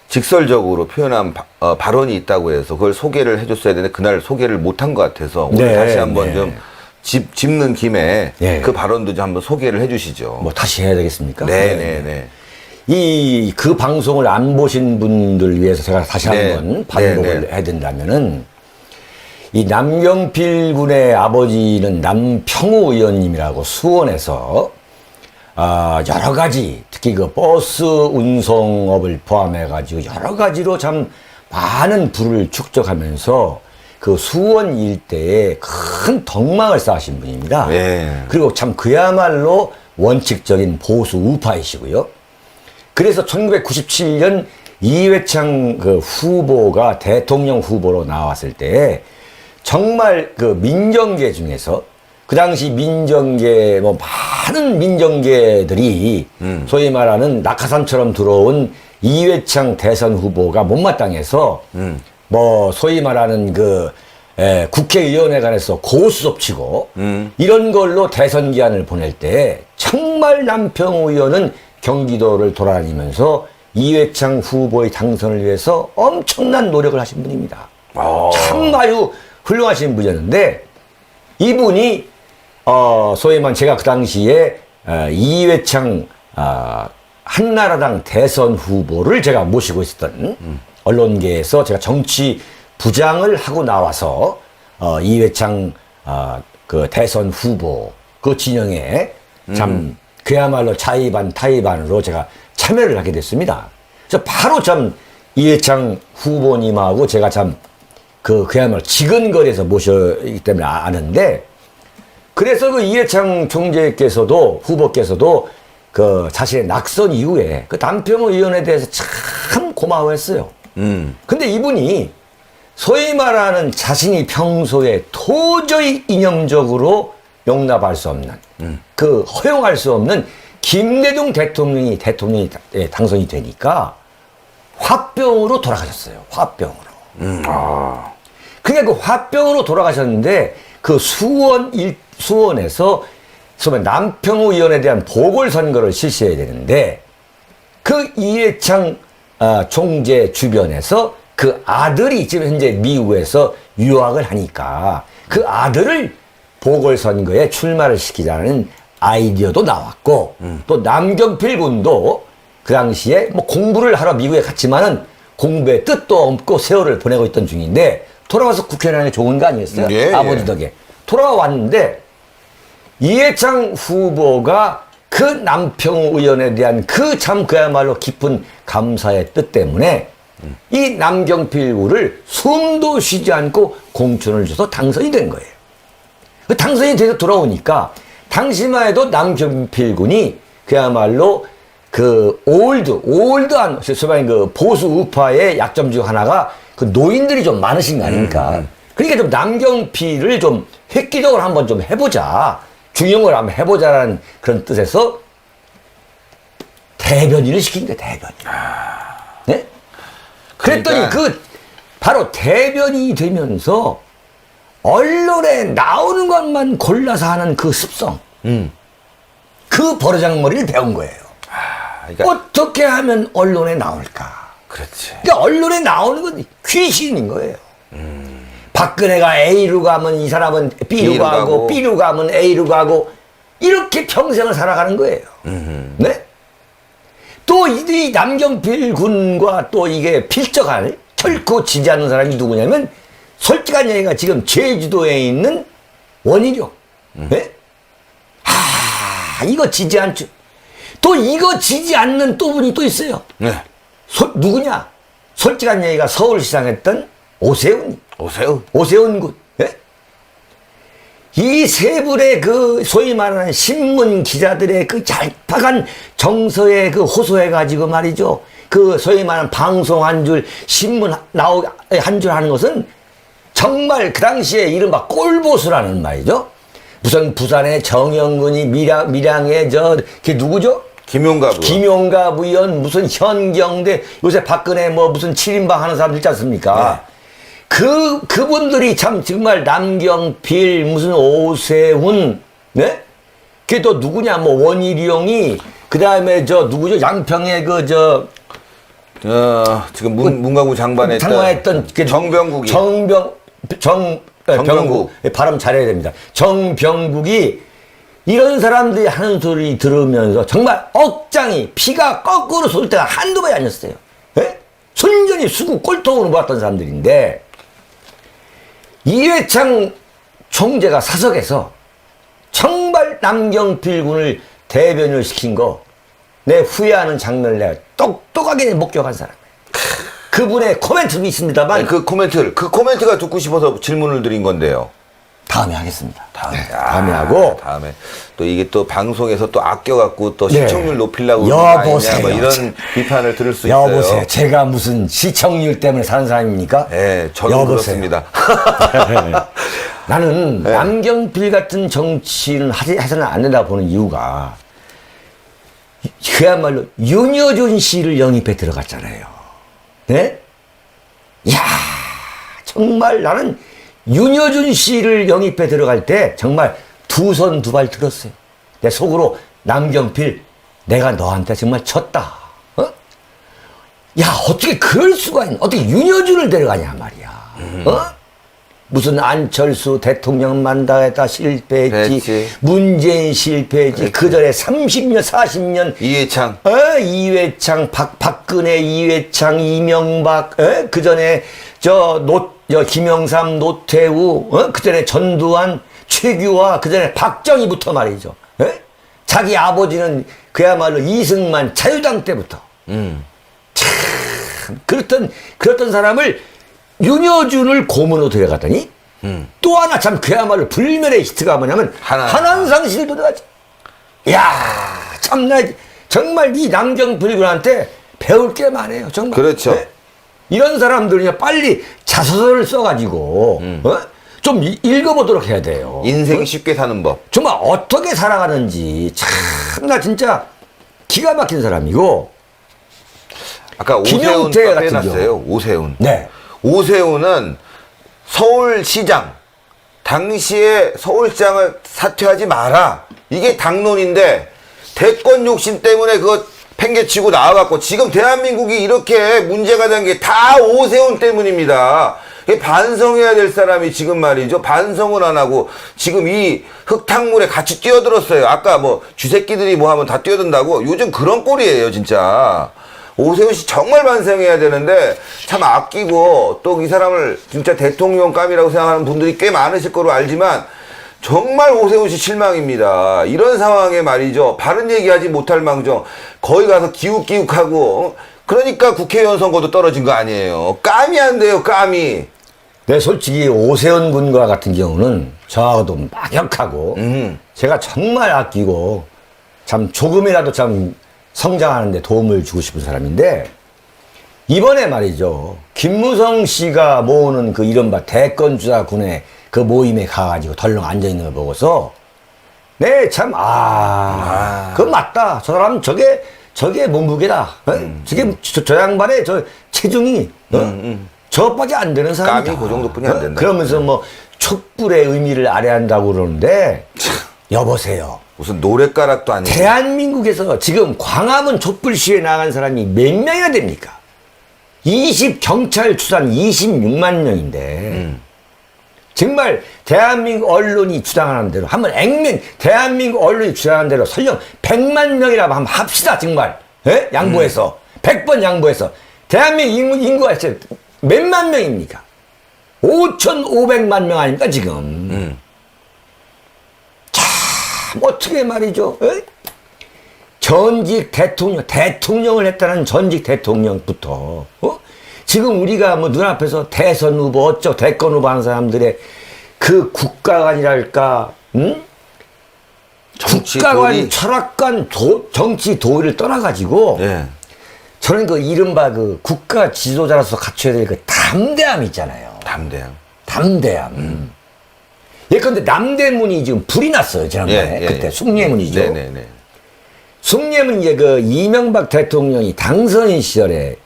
직설적으로 표현한 발언이 있다고 해서 그걸 소개를 해줬어야 되는데 그날 소개를 못한 것 같아서 오늘 네, 다시 한번 네. 좀 짚는 김에 네. 그 발언도 좀 한번 소개를 해주시죠. 뭐 다시 해야 되겠습니까? 네네네. 그 방송을 안 보신 분들 위해서 제가 다시 네. 한번 반복을 네. 해야 된다면은 이 남경필 군의 아버지는 남평우 의원님이라고 수원에서 여러 가지 특히 그 버스 운송업을 포함해 가지고 여러 가지로 참 많은 부를 축적하면서 그 수원 일대에 큰 덕망을 쌓으신 분입니다. 네. 그리고 참 그야말로 원칙적인 보수 우파이시고요. 그래서 1997년 이회창 그 후보가 대통령 후보로 나왔을 때 정말 그 민정계 중에서 그 당시 민정계 뭐 많은 민정계들이 소위 말하는 낙하산처럼 들어온 이회창 대선 후보가 못마땅해서 뭐 소위 말하는 그 국회의원회관에서 고수업 치고 이런 걸로 대선 기한을 보낼 때 정말 남평우 의원은 경기도를 돌아다니면서 이회창 후보의 당선을 위해서 엄청난 노력을 하신 분입니다. 참 아주 훌륭하신 분이었는데 이분이 소위 말하면 제가 그 당시에 이회창 한나라당 대선 후보를 제가 모시고 있었던 언론계에서 제가 정치 부장을 하고 나와서 이회창 그 대선 후보 그 진영에 참 그야말로 자의반 타의반으로 제가 참여를 하게 됐습니다. 그래서 바로 참 이회창 후보님하고 제가 참 그야말로 지근거리에서 모셨기 때문에 아는데 그래서 그 이회창 총재께서도 후보께서도 그 자신의 낙선 이후에 그 남평우 의원에 대해서 참 고마워했어요. 근데 이분이 소위 말하는 자신이 평소에 도저히 이념적으로 용납할 수 없는 그 허용할 수 없는 김대중 대통령이 당선이 되니까 화병으로 돌아가셨어요. 화병으로. 아. 그러니까 그 화병으로 돌아가셨는데 그 수원에서 소위 남평의원에 대한 보궐선거를 실시해야 되는데 그 이회창 총재 주변에서 그 아들이 지금 현재 미국에서 유학을 하니까 그 아들을 보궐선거에 출마를 시키자는 아이디어도 나왔고 또 남경필 군도 그 당시에 뭐 공부를 하러 미국에 갔지만은 공부에 뜻도 없고 세월을 보내고 있던 중인데 돌아와서 국회의원 하는 게 좋은 거 아니었어요? 예, 아버지 예. 덕에. 돌아왔는데 이해창 후보가 그 남평 의원에 대한 그 참 그야말로 깊은 감사의 뜻 때문에 이 남경필 구를 숨도 쉬지 않고 공천을 줘서 당선이 된 거예요. 그 당선이 돼서 돌아오니까 당시만 해도 남경필 군이 그야말로 그 올드한 소위 그 보수 우파의 약점 중 하나가 그 노인들이 좀 많으신 거 아닙니까? 그러니까 좀 남경필을 좀 획기적으로 한번 좀 해보자. 중용을 한번 해보자라는 그런 뜻에서 대변인을 시킨 거예요, 대변인. 네? 그랬더니 그러니까. 바로 대변인이 되면서 언론에 나오는 것만 골라서 하는 그 습성. 그 버르장머리를 배운 거예요. 그러니까 어떻게 하면 언론에 나올까? 그렇지. 그러니까 언론에 나오는 건 귀신인 거예요. 박근혜가 A로 가면 이 사람은 B로 B로 가고, 가고. B로 가면 A로 가고, 이렇게 평생을 살아가는 거예요. 네? 또 이 남경필 군과 또 이게 필적할 결코 지지 않는 사람이 누구냐면 솔직한 얘기가 지금 제주도에 있는 원희룡. 네? 이거 지지 않죠. 또 이거 지지 않는 또 분이 또 있어요. 네. 누구냐? 솔직한 얘기가 서울시장 했던 오세훈. 오세훈 군. 예? 이 세 분의 그 소위 말하는 신문 기자들의 그 얄팍한 정서에 그 호소해가지고 말이죠. 그 소위 말하는 방송 한 줄, 신문 한 줄 하는 것은 정말 그 당시에 이른바 꼴보수라는 말이죠. 무슨 부산의 정영근이 밀양의 그게 누구죠? 김용갑 의원, 무슨 현경대, 요새 박근혜 뭐 무슨 7인방 하는 사람들 있지 않습니까? 네. 그분들이 참 정말 남경필, 무슨 오세훈, 네? 그게 또 누구냐, 뭐 원희룡이, 그 다음에 누구죠? 양평의 지금 문광구 장관했던 정병국이. 정병국. 발음 잘해야 됩니다. 정병국이 이런 사람들이 하는 소리 들으면서 정말 억장이 피가 거꾸로 쏠 때가 한두 번이 아니었어요. 예? 순전히 수구 꼴통으로 모았던 사람들인데 이회창 총재가 사석에서 정말 남경필 군을 대변을 시킨 거 내 후회하는 장면을 내가 똑똑하게 목격한 사람이에요. 그분의 코멘트도 있습니다만 아니, 그 코멘트가 듣고 싶어서 질문을 드린 건데요. 다음에 하겠습니다. 다음에. 다음에 하고. 다음에. 또 이게 또 방송에서 또 아껴갖고 또 네. 시청률 높이려고. 여보세요. 뭐 이런 비판을 들을 수 있어요. 여보세요. 제가 무슨 시청률 때문에 사는 사람입니까? 네, 저도 여보세요. 그렇습니다. 나는 네. 남경필 같은 정치는 해서는 안 된다고 보는 이유가 그야말로 윤여준 씨를 영입해 들어갔잖아요. 네? 이야, 정말 나는 윤여준 씨를 영입해 들어갈 때 정말 두 손 두 발 들었어요. 내 속으로 남경필, 내가 너한테 정말 졌다. 어? 야, 어떻게 그럴 수가 있나? 어떻게 윤여준을 데려가냐 말이야. 어? 무슨 안철수 대통령 만다에다 실패했지. 그랬지. 문재인 실패했지. 그 전에 30년, 40년. 이해창. 이회창, 박근혜, 이회창, 이명박, 그 전에 김영삼, 노태우, 그 전에 전두환, 최규화, 그 전에 박정희부터 말이죠. 자기 아버지는 그야말로 이승만 자유당 때부터. 참, 그렇던 사람을 윤여준을 고문으로 데려갔더니 또 하나 참 그야말로 불멸의 히트가 뭐냐면 한한상실 들어가지. 이야, 참나 정말 이 남경필 군한테 배울 게 많아요. 정말. 그렇죠. 네? 이런 사람들이 빨리 자서전을 써가지고 좀 읽어보도록 해야 돼요. 인생 쉽게 사는 법. 정말 어떻게 살아가는지 참나 진짜 기가 막힌 사람이고 아까 오세훈 김용태 같은 빼놨어요. 오세훈. 네. 오세훈은 서울시장, 당시에 서울시장을 사퇴하지 마라. 이게 당론인데 대권 욕심 때문에 그거 팽개치고 나와갖고 지금 대한민국이 이렇게 문제가 된 게 다 오세훈 때문입니다. 이게 반성해야 될 사람이 지금 말이죠. 반성을 안 하고 지금 이 흙탕물에 같이 뛰어들었어요. 아까 뭐 쥐새끼들이 뭐 하면 다 뛰어든다고 요즘 그런 꼴이에요, 진짜. 오세훈 씨 정말 반성해야 되는데 참 아끼고 또 이 사람을 진짜 대통령감이라고 생각하는 분들이 꽤 많으실 거로 알지만 정말 오세훈 씨 실망입니다. 이런 상황에 말이죠. 바른 얘기하지 못할 망정 거기 가서 기웃기웃하고 그러니까 국회의원 선거도 떨어진 거 아니에요. 감이 안 돼요, 감이. 네, 솔직히 오세훈 군과 같은 경우는 저하고도 막역하고 제가 정말 아끼고 참 조금이라도 참 성장하는데 도움을 주고 싶은 사람인데 이번에 말이죠. 김무성 씨가 모으는 그 이른바 대권주자군의 그 모임에 가가지고 덜렁 앉아있는 걸 보고서 네, 참, 그건 맞다. 저 사람 저게 몸무게다. 저게 저 양반의 저 체중이 저것밖에 안 되는 사람이다. 감이 그 정도뿐이 안 된다. 그러면서 뭐 촛불의 의미를 아래한다고 그러는데 여보세요. 무슨 노랫가락도 아니고. 대한민국에서 지금 광화문 촛불 시위에 나간 사람이 몇 명이나 됩니까? 경찰 추산 26만 명인데 정말 대한민국 언론이 주장하는 대로 한번 대한민국 언론이 주장하는 대로 설령 100만 명이라고 한번 합시다 정말. 예? 양보해서 100번 양보해서 대한민국 인구가 진짜 몇만 명입니까? 5,500만 명 아닙니까 지금. 참 어떻게 말이죠. 에? 전직 대통령을 했다는 전직 대통령부터 지금 우리가 뭐 눈앞에서 대선 후보 대권 후보 하는 사람들의 그 국가관이랄까 국가관 도리. 철학관 정치 도의를 떠나가지고 예. 저는 그 이른바 그 국가 지도자로서 갖춰야 될 그 담대함 있잖아요. 담대함. 예컨대 남대문이 지금 불이 났어요 지난번에. 그때 숭례문이죠. 네네네. 숭례문 이제 그 이명박 대통령이 당선인 시절에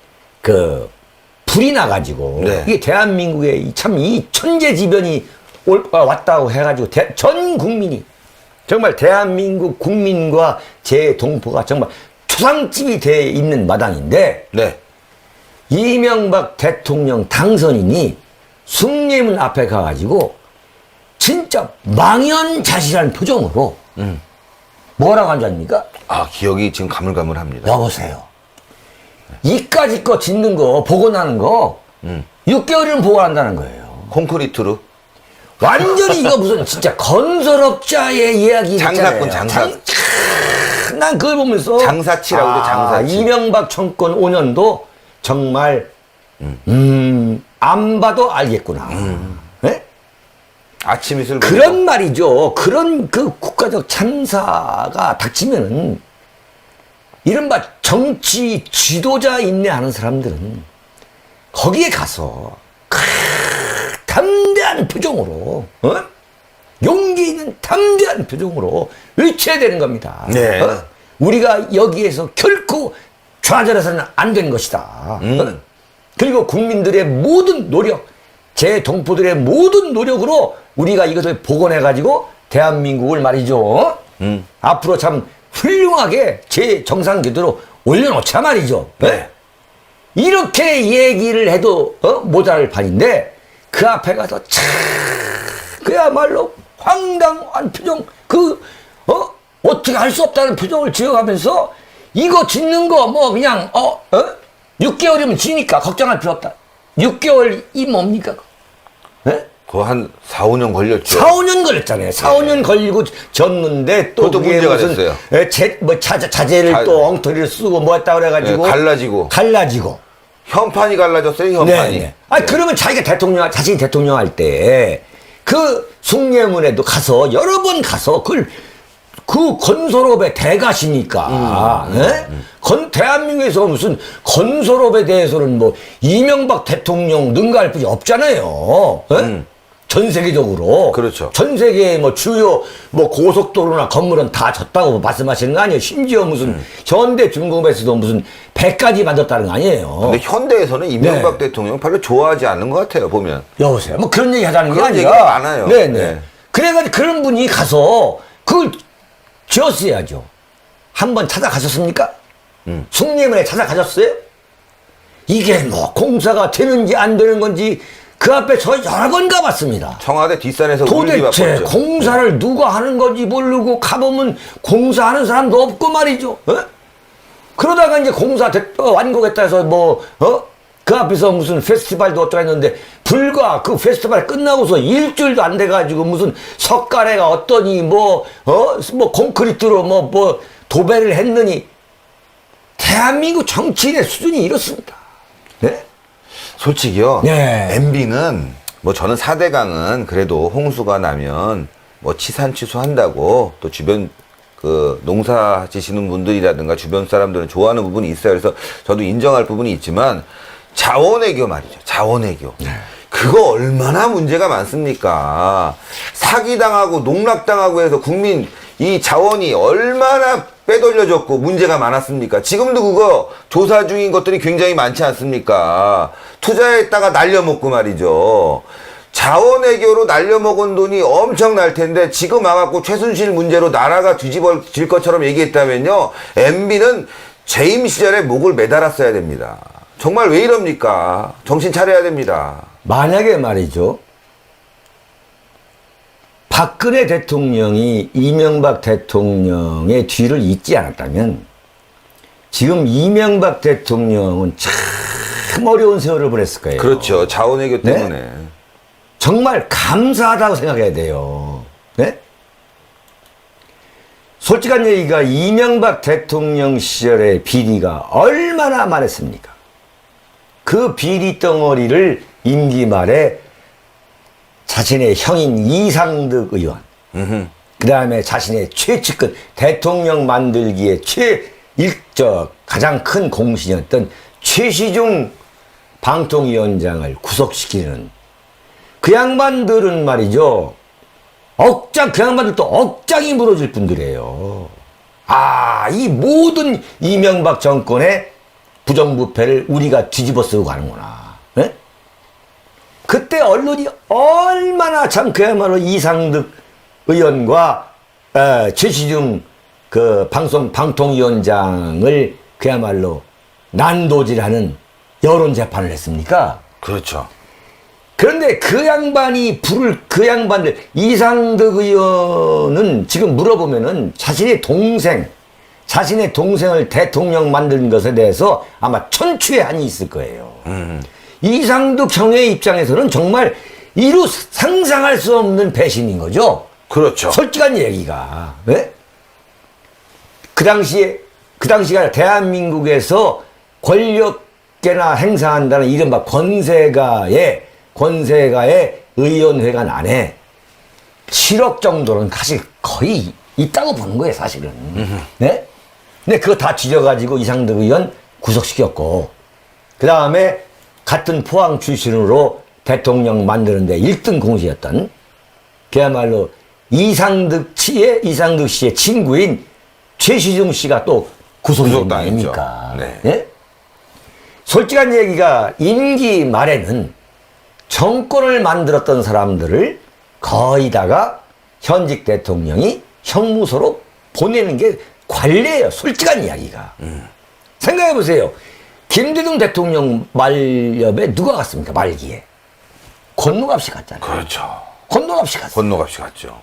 그 불이 나가지고 네. 이게 대한민국에 참 이 천재지변이 왔다고 해가지고 전 국민이 정말 대한민국 국민과 제 동포가 정말 초상집이 돼 있는 마당인데 네. 이명박 대통령 당선인이 숭례문 앞에 가가지고 진짜 망연자실한 표정으로 뭐라고 앉았습니까? 아, 기억이 지금 가물가물합니다. 여보세요. 이까짓 거 짓는 거 복원하는 거 6개월이면 복원한다는 거예요. 콘크리트로. 완전히 이거 무슨 진짜 건설업자의 이야기 장사꾼, 난 그걸 보면서 장사치라고 그래, 장사치. 이명박 정권 5년도 정말 안 봐도 알겠구나. 네? 아침 이슬. 그런 말이죠. 그런 그 국가적 참사가 닥치면은 이른바 정치 지도자 인내하는 사람들은 거기에 가서 담대한 표정으로 용기 있는 담대한 표정으로 외쳐야 되는 겁니다. 네. 우리가 여기에서 결코 좌절해서는 안 되는 것이다. 그리고 국민들의 모든 노력, 제 동포들의 모든 노력으로 우리가 이것을 복원해가지고 대한민국을 말이죠. 앞으로 참 훌륭하게 제 정상 궤도로 올려놓자 말이죠. 네. 이렇게 얘기를 해도 모자랄 판인데 그 앞에 가서 참 그야말로 황당한 표정 어떻게 할 수 없다는 표정을 지어가면서 이거 짓는 거 뭐 그냥 6개월이면 지니까 걱정할 필요 없다. 6개월이 뭡니까? 네? 그거 한 4, 5년 걸렸죠. 4, 5년 걸렸잖아요. 4, 5년 걸리고 졌는데 또 그것도 그게 문제가 무슨 됐어요. 자재를 또 엉터리를 쓰고 뭐 했다 그래가지고 갈라지고 현판이 갈라졌어요, 현판이. 네. 그러면 자기가 자신이 대통령 할 때 그 숭례문에도 가서 여러 번 가서 그 건설업의 대가시니까. 대한민국에서 무슨 건설업에 대해서는 뭐 이명박 대통령 능가할 뿐이 없잖아요. 전 세계적으로. 그렇죠. 전 세계의 뭐 주요 뭐 고속도로나 건물은 다 졌다고 말씀하시는 거 아니에요? 심지어 무슨 현대 중공업에서도 무슨 100까지 만졌다는 거 아니에요? 근데 현대에서는 이명박 네. 대통령 별로 좋아하지 않는 것 같아요, 보면. 여보세요. 뭐 그런 얘기 하자는 게 그런 아니라. 얘기가 많아요. 네네. 네. 그래가지고 그런 분이 가서 그걸 지었어야죠. 한번 찾아가셨습니까? 숭례문에 찾아가셨어요? 이게 뭐 공사가 되는지 안 되는 건지 그 앞에 저 여러 번 가봤습니다. 청와대 뒷산에서 울기 도대체 바빴죠. 공사를 누가 하는 건지 모르고 가보면 공사하는 사람도 없고 말이죠. 그러다가 이제 공사 완공했다 해서 그 앞에서 무슨 페스티벌도 어쩌고 했는데 불과 그 페스티벌 끝나고서 일주일도 안 돼가지고 무슨 석가래가 어떠니 뭐 콘크리트로 도배를 했느니 대한민국 정치인의 수준이 이렇습니다. 네? 솔직히요. 네. MB는 뭐 저는 4대강은 그래도 홍수가 나면 뭐 치산치수 한다고 또 주변 그 농사 지시는 분들이라든가 주변 사람들은 좋아하는 부분이 있어요. 그래서 저도 인정할 부분이 있지만 자원외교 말이죠. 자원외교. 그거 얼마나 문제가 많습니까? 사기당하고 농락당하고 해서 국민 이 자원이 얼마나 빼돌려졌고 문제가 많았습니까? 지금도 그거 조사 중인 것들이 굉장히 많지 않습니까? 투자했다가 날려먹고 말이죠. 자원외교로 날려먹은 돈이 엄청날 텐데 지금 와갖고 최순실 문제로 나라가 뒤집어질 것처럼 얘기했다면요. MB는 재임 시절에 목을 매달았어야 됩니다. 정말 왜 이럽니까? 정신 차려야 됩니다. 만약에 말이죠. 박근혜 대통령이 이명박 대통령의 뒤를 잇지 않았다면 지금 이명박 대통령은 참 어려운 세월을 보냈을 거예요. 그렇죠. 자원외교 때문에. 네? 정말 감사하다고 생각해야 돼요. 네? 솔직한 얘기가 이명박 대통령 시절의 비리가 얼마나 많았습니까? 그 비리 덩어리를 임기 말에 자신의 형인 이상득 의원, 그 다음에 자신의 최측근 대통령 만들기에 가장 큰 공신이었던 최시중 방통위원장을 구속시키는 그 양반들은 말이죠. 그 양반들도 억장이 무너질 분들이에요. 이 모든 이명박 정권의 부정부패를 우리가 뒤집어 쓰고 가는구나. 네? 그때 언론이 얼마나 참 그야말로 이상득 의원과 최시중 그 방통위원장을 그야말로 난도질하는 여론 재판을 했습니까? 그렇죠. 그런데 그 양반들 이상득 의원은 지금 물어보면은 자신의 동생을 대통령 만든 것에 대해서 아마 천추의 한이 있을 거예요. 이상득 형의 입장에서는 정말 이루 상상할 수 없는 배신인 거죠. 그렇죠. 솔직한 얘기가. 네? 그 당시가 대한민국에서 권력계나 행사한다는 이른바 권세가의 의원회관 안에 7억 정도는 사실 거의 있다고 보는 거예요, 사실은. 네? 근데 그거 다 뒤져가지고 이상득 의원 구속시켰고, 그 다음에 같은 포항 출신으로 대통령 만드는데 1등 공신이었던 그야말로 이상득 씨의 친구인 최시중 씨가 또 구속된 거 아닙니까? 네. 네? 솔직한 얘기가 임기 말에는 정권을 만들었던 사람들을 거의 다가 현직 대통령이 형무소로 보내는 게 관례예요. 솔직한 이야기가. 생각해 보세요. 김대중 대통령 말년에 누가 갔습니까? 말기에. 권노갑 씨 갔잖아요. 그렇죠. 권노갑 씨 갔어요. 권노갑 씨 갔죠.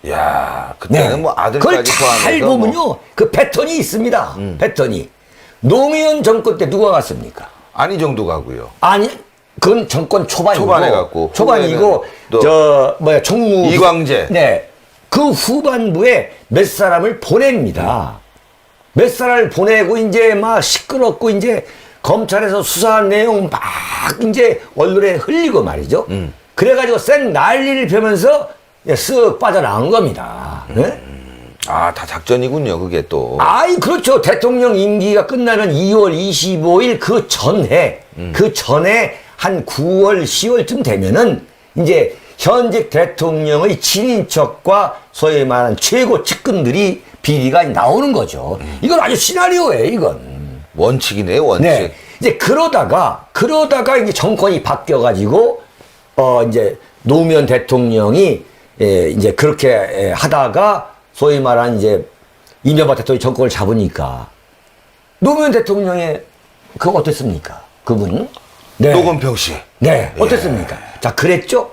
야, 그때는 뭐 아들까지 그걸 잘 포함해서 보면요. 그 패턴이 있습니다. 패턴이. 노무현 정권 때 누가 갔습니까? 안희정도 가고요. 아니, 그건 정권 초반이고. 초반에 갔고. 초반이고, 또 총무. 이광재. 네. 그 후반부에 몇 사람을 보냅니다. 몇 사람을 보내고, 이제 막 시끄럽고, 이제 검찰에서 수사한 내용 막 이제 언론에 흘리고 말이죠. 그래가지고 센 난리를 펴면서 쓱 빠져나온 겁니다. 네? 다 작전이군요, 그게 또. 그렇죠. 대통령 임기가 끝나는 2월 25일 그 전에 한 9월, 10월쯤 되면은 이제 현직 대통령의 친인척과 소위 말하는 최고 측근들이 비리가 나오는 거죠. 이건 아주 시나리오예요, 이건. 원칙이네요, 원칙. 네. 이제 그러다가 이제 정권이 바뀌어가지고, 이제 노무현 대통령이, 이제 그렇게 하다가 소위 말하는 이제 이명박 대통령이 정권을 잡으니까 노무현 대통령의 그거 어땠습니까? 그분은? 네. 노건평 씨. 네. 어땠습니까? 자, 그랬죠?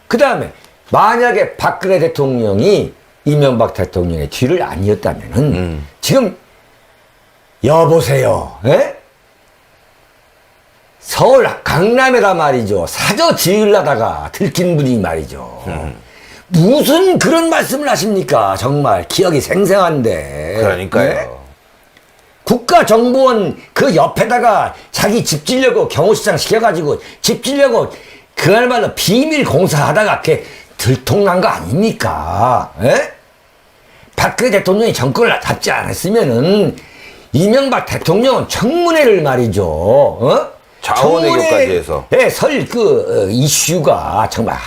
그 다음에 만약에 박근혜 대통령이 이명박 대통령의 뒤를 아니었다면은 지금 여보세요. 예? 서울 강남에다 말이죠. 사저 지으려다가 들킨 분이 말이죠. 무슨 그런 말씀을 하십니까? 정말 기억이 생생한데. 그러니까요. 네? 국가정보원 그 옆에다가 자기 집 지려고 경호시장 시켜가지고 집 지려고 그날마다 비밀 공사하다가 이렇게 들통난 거 아닙니까? 에? 박근혜 대통령이 정권을 잡지 않았으면은 이명박 대통령은 청문회를 말이죠. 자원외교까지 해서. 예, 이슈가 정말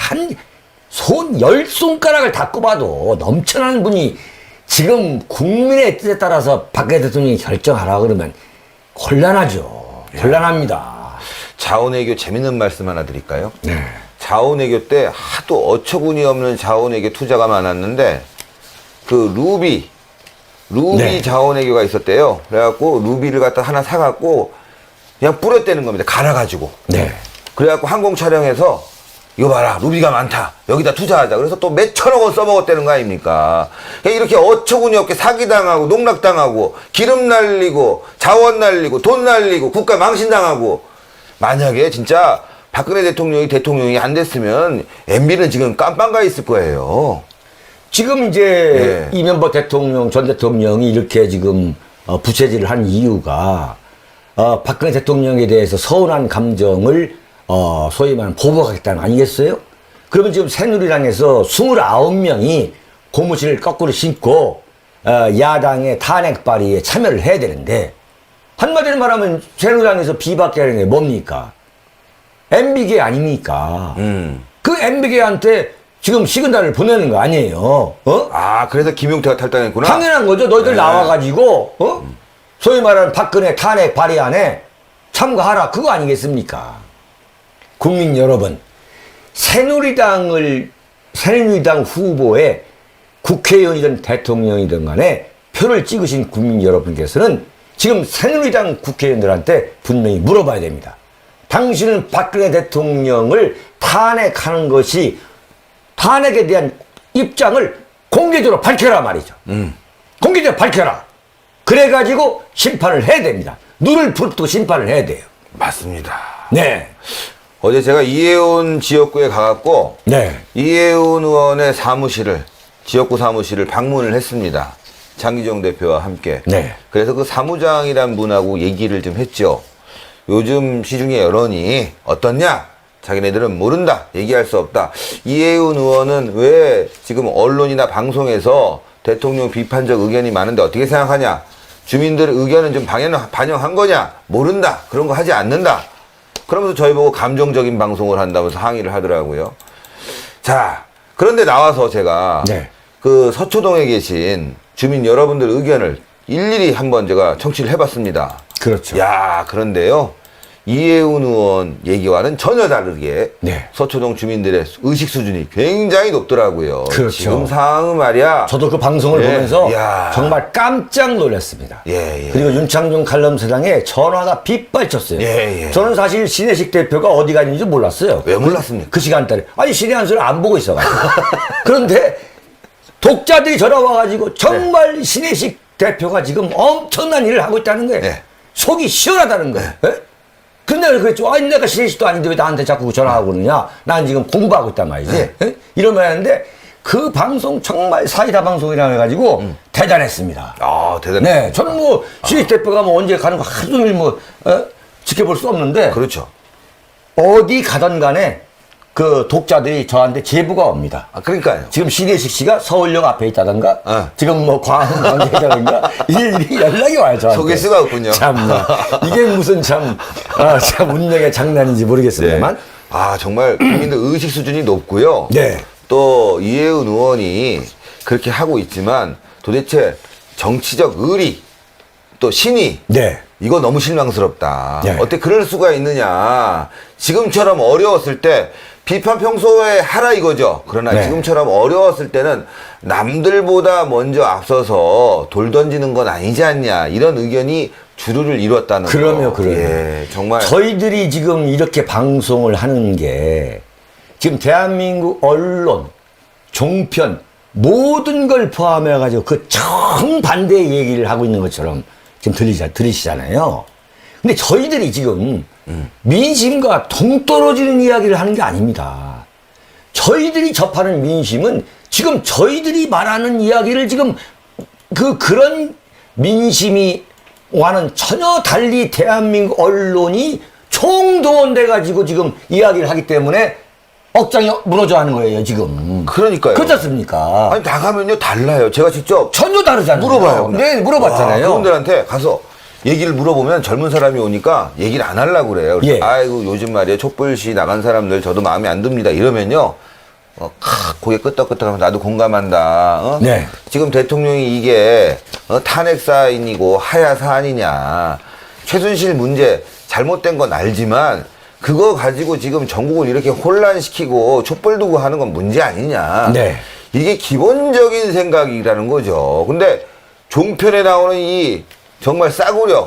손 10손가락을 다 꼽아도 넘쳐나는 분이 지금 국민의 뜻에 따라서 박근혜 대통령이 결정하라 그러면 곤란하죠. 곤란합니다. 자원외교 재밌는 말씀 하나 드릴까요? 네. 자원외교 때 하도 어처구니 없는 자원외교 투자가 많았는데 그 루비 네. 자원외교가 있었대요. 그래갖고 루비를 갖다 하나 사갖고 그냥 뿌렸대는 겁니다. 갈아가지고. 네. 그래갖고 항공 촬영해서 이거 봐라 루비가 많다 여기다 투자하자 그래서 또 몇 천억 원 써먹었다는 거 아닙니까? 그러니까 이렇게 어처구니 없게 사기당하고 농락당하고 기름 날리고 자원 날리고 돈 날리고 국가 망신당하고 만약에 진짜 박근혜 대통령이 안 됐으면 MB는 지금 깜빵 가 있을 거예요. 지금 이제 네. 이명박 대통령 전 대통령이 이렇게 지금 부채질을 한 이유가 박근혜 대통령에 대해서 서운한 감정을 소위 말하는 보복하겠다는 거 아니겠어요? 그러면 지금 새누리당에서 29명이 고무신을 거꾸로 신고 야당의 탄핵 발의에 참여를 해야 되는데 한마디로 말하면 새누리당에서 비박계라는 게 뭡니까? MB계 아닙니까? 그 MB계한테 지금 시그널을 보내는 거 아니에요? 아 그래서 김용태가 탈당했구나. 당연한 거죠. 너희들 네. 나와가지고 소위 말하는 박근혜 탄핵 발의안에 참가하라 그거 아니겠습니까? 국민 여러분, 새누리당 후보에 국회의원이든 대통령이든 간에 표를 찍으신 국민 여러분께서는 지금 새누리당 국회의원들한테 분명히 물어봐야 됩니다. 당신은 박근혜 대통령을 탄핵하는 것이 탄핵에 대한 입장을 공개적으로 밝혀라 말이죠. 공개적으로 밝혀라. 그래가지고 심판을 해야 됩니다. 눈을 부릅뜨고 심판을 해야 돼요. 맞습니다. 네. 어제 제가 이혜원 지역구에 가갖고 네. 이혜원 의원의 지역구 사무실을 방문을 했습니다. 장기정 대표와 함께. 네. 그래서 그 사무장이란 분하고 얘기를 좀 했죠. 요즘 시중의 여론이 어떻냐? 자기네들은 모른다. 얘기할 수 없다. 이혜원 의원은 왜 지금 언론이나 방송에서 대통령 비판적 의견이 많은데 어떻게 생각하냐? 주민들의 의견은 좀 반영한 거냐? 모른다. 그런 거 하지 않는다. 그러면서 저희 보고 감정적인 방송을 한다면서 항의를 하더라고요. 자, 그런데 나와서 제가 네. 그 서초동에 계신 주민 여러분들 의견을 일일이 한번 제가 청취를 해봤습니다. 그렇죠. 야, 그런데요. 이혜훈 의원 얘기와는 전혀 다르게 네. 서초동 주민들의 의식 수준이 굉장히 높더라고요. 그렇죠. 지금 상황은 말이야. 저도 그 방송을 예. 보면서 야. 정말 깜짝 놀랐습니다. 예, 예. 그리고 윤창중 칼럼사장에 전화가 빗발쳤어요. 예, 예. 저는 사실 신혜식 대표가 어디가 있는지 몰랐어요. 왜 몰랐습니까? 그 시간대에. 아니, 신의 한수를 안 보고 있어가지고. 그런데 독자들이 전화 와가지고 정말 신혜식 대표가 지금 엄청난 일을 하고 있다는 거예요. 네. 속이 시원하다는 거예요. 예? 근데 내가 그랬죠. 아니, 내가 신혜식도 아닌데 왜 나한테 자꾸 전화하고 그러냐. 난 지금 공부하고 있단 말이지. 예? 이러면 하는데 그 방송 정말 사이다 방송이라 해가지고 대단했습니다. 아, 대단해. 네. 저는 뭐 신혜식 대표가 뭐 언제 가는 거 하루 종일 뭐 지켜볼 수 없는데 그렇죠. 어디 가든 간에 그 독자들이 저한테 제보가 옵니다. 아, 그러니까요. 지금 신혜식 씨가 서울역 앞에 있다던가, 지금 뭐 광화문 광장에 있다던가, 일일이 연락이 와요, 저한테. 속일 수가 없군요. 참나. 이게 무슨 참 운명의 장난인지 모르겠습니다만. 아, 정말 국민들 의식 수준이 높고요. 네. 또 이혜은 의원이 그렇게 하고 있지만 도대체 정치적 의리 또 신의 네. 이거 너무 실망스럽다. 네. 어떻게 그럴 수가 있느냐. 지금처럼 어려웠을 때 비판 평소에 하라 이거죠. 그러나 네. 지금처럼 어려웠을 때는 남들보다 먼저 앞서서 돌 던지는 건 아니지 않냐. 이런 의견이 주류를 이뤘다는 그럼요, 거. 그럼요. 예, 정말. 저희들이 지금 이렇게 방송을 하는 게 지금 대한민국 언론, 종편 모든 걸 포함해가지고 그 정반대의 얘기를 하고 있는 것처럼 지금 들으시잖아요. 근데 저희들이 지금 민심과 동떨어지는 이야기를 하는 게 아닙니다. 저희들이 접하는 민심은 지금 저희들이 말하는 이야기를 지금 그런 민심이 와는 전혀 달리 대한민국 언론이 총동원돼 가지고 지금 이야기를 하기 때문에 억장이 무너져 하는 거예요, 지금. 그러니까요. 그렇지 않습니까? 아니, 나가면요, 달라요. 제가 직접 전혀 다르잖아요. 물어봐요. 그냥. 네, 물어봤잖아요. 그분들한테 가서 얘기를 물어보면 젊은 사람이 오니까 얘기를 안 하려고 그래요. 그래서 예. 아이고, 요즘 말이에요. 촛불시 나간 사람들 저도 마음에 안 듭니다. 이러면요. 고개 끄덕끄덕하면서 나도 공감한다. 어? 네. 지금 대통령이 이게 탄핵 사인이고 하야 사안이냐. 최순실 문제 잘못된 건 알지만 그거 가지고 지금 전국을 이렇게 혼란시키고 촛불 두고 하는 건 문제 아니냐. 네. 이게 기본적인 생각이라는 거죠. 근데 종편에 나오는 이 정말 싸구려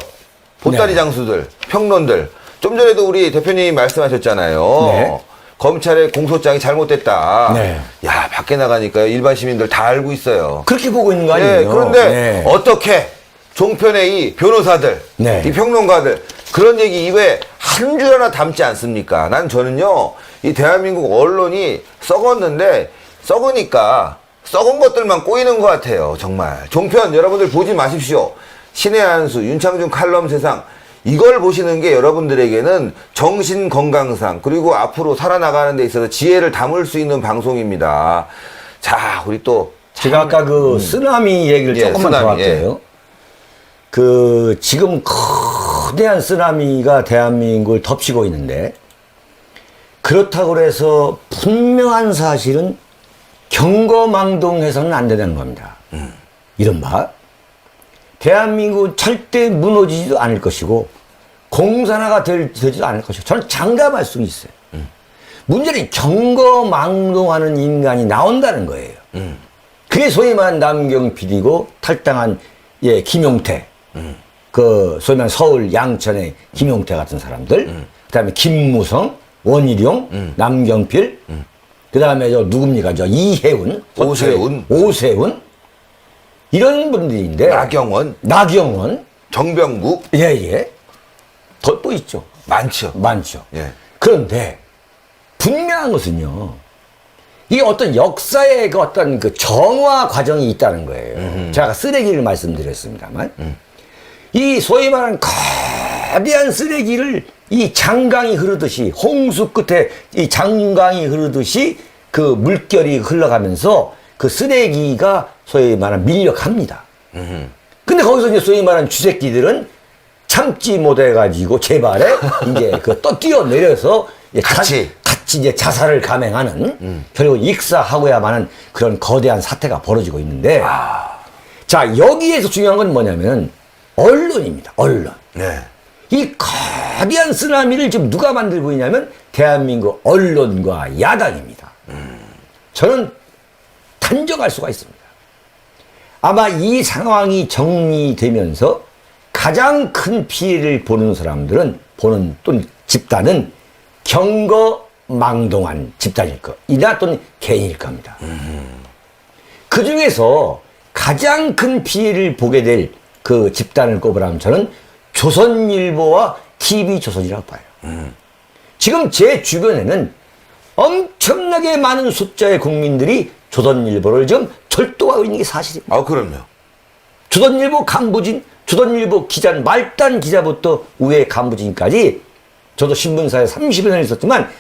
보따리 네. 장수들, 평론들. 좀 전에도 우리 대표님이 말씀하셨잖아요. 네. 검찰의 공소장이 잘못됐다. 네. 야, 밖에 나가니까 일반 시민들 다 알고 있어요. 그렇게 보고 있는 거 아니에요? 네, 그런데 네. 어떻게 종편의 이 변호사들, 네. 이 평론가들 그런 얘기 이외에 한 줄 하나 담지 않습니까? 저는요, 이 대한민국 언론이 썩었는데 썩으니까 썩은 것들만 꼬이는 것 같아요. 정말. 종편 여러분들 보지 마십시오. 신의 한수, 윤창중 칼럼 세상 이걸 보시는 게 여러분들에게는 정신 건강상 그리고 앞으로 살아나가는 데 있어서 지혜를 담을 수 있는 방송입니다. 자, 우리 또 제가 아까 그 쓰나미 얘기를 예, 조금만 더 쓰나미, 할게요. 지금 거대한 쓰나미가 대한민국을 덮치고 있는데 그렇다고 해서 분명한 사실은 경거망동해서는 안 되는 겁니다. 이른바 대한민국은 절대 무너지지도 않을 것이고 공산화가 되지도 않을 것이고 저는 장담할 수 있어요. 문제는 경거망동하는 인간이 나온다는 거예요. 그게 소위 말하는 남경 PD고 탈당한 김용태, 소위 말하는 서울 양천의 김용태 같은 사람들, 그다음에 김무성, 원희룡, 남경필, 그다음에 누굽니까 이혜훈, 오세훈 이런 분들인데 나경원, 정병국 예예 또 있죠. 많죠. 예. 그런데 분명한 것은요. 이 어떤 역사의 어떤 정화 과정이 있다는 거예요. 제가 쓰레기를 말씀드렸습니다만, 이 소위 말하는 거대한 쓰레기를 이 장강이 흐르듯이, 홍수 끝에 이 장강이 흐르듯이 그 물결이 흘러가면서 그 쓰레기가 소위 말하는 밀려갑니다. 근데 거기서 이제 소위 말하는 쥐새끼들은 참지 못해가지고 제발에 이제 또 뛰어내려서 같이 이제 자살을 감행하는 결국 익사하고야만은 그런 거대한 사태가 벌어지고 있는데 자 여기에서 중요한 건 뭐냐면 언론입니다. 언론. 네. 이 거대한 쓰나미를 지금 누가 만들고 있냐면 대한민국 언론과 야당입니다. 저는 단정할 수가 있습니다. 아마 이 상황이 정리되면서 가장 큰 피해를 보는 사람들은 또는 집단은 경거망동한 집단일 거이나 또는 개인일 겁니다. 그 중에서 가장 큰 피해를 보게 될 그 집단을 꼽으라면 저는 조선일보와 TV조선이라고 봐요. 지금 제 주변에는 엄청나게 많은 숫자의 국민들이 조선일보를 지금 절도하고 있는 게 사실입니다. 그럼요. 조선일보 간부진, 조선일보 기자, 말단 기자부터 우회 간부진까지 저도 신문사에 30여 년 있었지만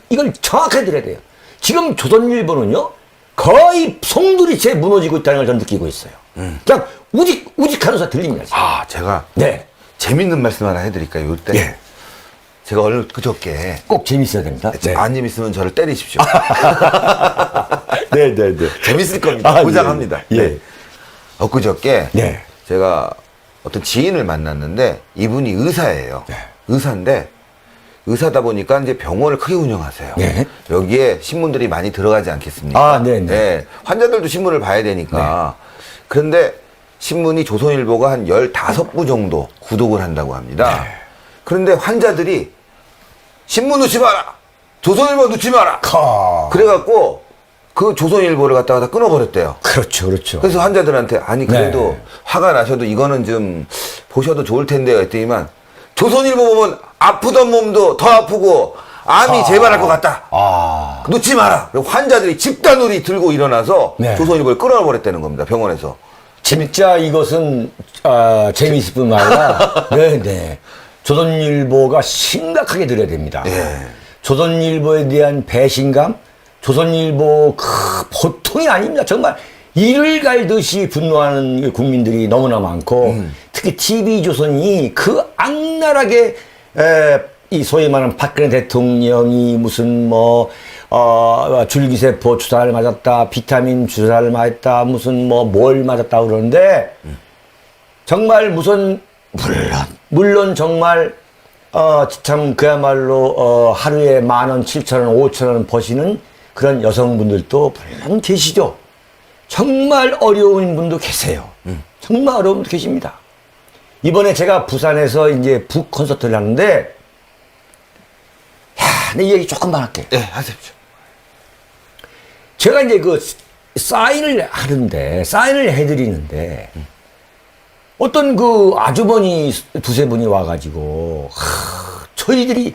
이걸 정확하게 들어야 돼요. 지금 조선일보는요 거의 송두리째 무너지고 있다는 걸 저는 느끼고 있어요. 그냥 우직하는 소리 들립니다. 지금. 제가 네. 재밌는 말씀 하나 해드릴까요? 이때 예. 제가 오늘 그저께 꼭 재밌어야 됩니다. 네. 안 재밌으면 저를 때리십시오. 네네네. 재밌을 겁니다. 아, 보장합니다. 예. 예. 네. 엊그저께 네. 제가 어떤 지인을 만났는데 이분이 의사예요. 네. 의사인데 의사다 보니까 이제 병원을 크게 운영하세요. 네. 여기에 신문들이 많이 들어가지 않겠습니까? 아, 네네. 네. 환자들도 신문을 봐야 되니까. 그런데 신문이 조선일보가 한 15부 정도 구독을 한다고 합니다. 네. 그런데 환자들이 신문 넣지 마라! 조선일보 넣지 마라! 그래갖고 그 조선일보를 갖다가 다 끊어버렸대요. 그렇죠, 그렇죠. 그래서 환자들한테 아니 그래도 네. 화가 나셔도 이거는 좀 보셔도 좋을 텐데요 했더니만 조선일보 보면 아프던 몸도 더 아프고 암이 재발할 것 같다. 아. 놓지 마라. 그리고 환자들이 집단으로 들고 일어나서 네. 조선일보를 끊어버렸다는 겁니다. 병원에서. 진짜 이것은 재미있을 뿐만 아니라 네네 조선일보가 심각하게 들어야 됩니다. 예. 조선일보에 대한 배신감, 조선일보 보통이 아닙니다. 정말 이를 갈듯이 분노하는 국민들이 너무나 많고 특히 TV조선이 그 악랄하게 이 소위 말하는 박근혜 대통령이 무슨 줄기세포 주사를 맞았다, 비타민 주사를 맞았다, 무슨 뭘 맞았다 그러는데 정말 무슨 물론 정말 참 그야말로 하루에 10,000원, 7,000원, 5,000원 버시는 그런 여성분들도 물론 계시죠. 정말 어려운 분도 계세요. 정말 어려운 분도 계십니다. 이번에 제가 부산에서 이제 북 콘서트를 하는데 내 얘기 조금만 할게. 예, 하십시오. 제가 이제 그 사인을 해드리는데 어떤 그 아주머니 두세 분이 와가지고 저희들이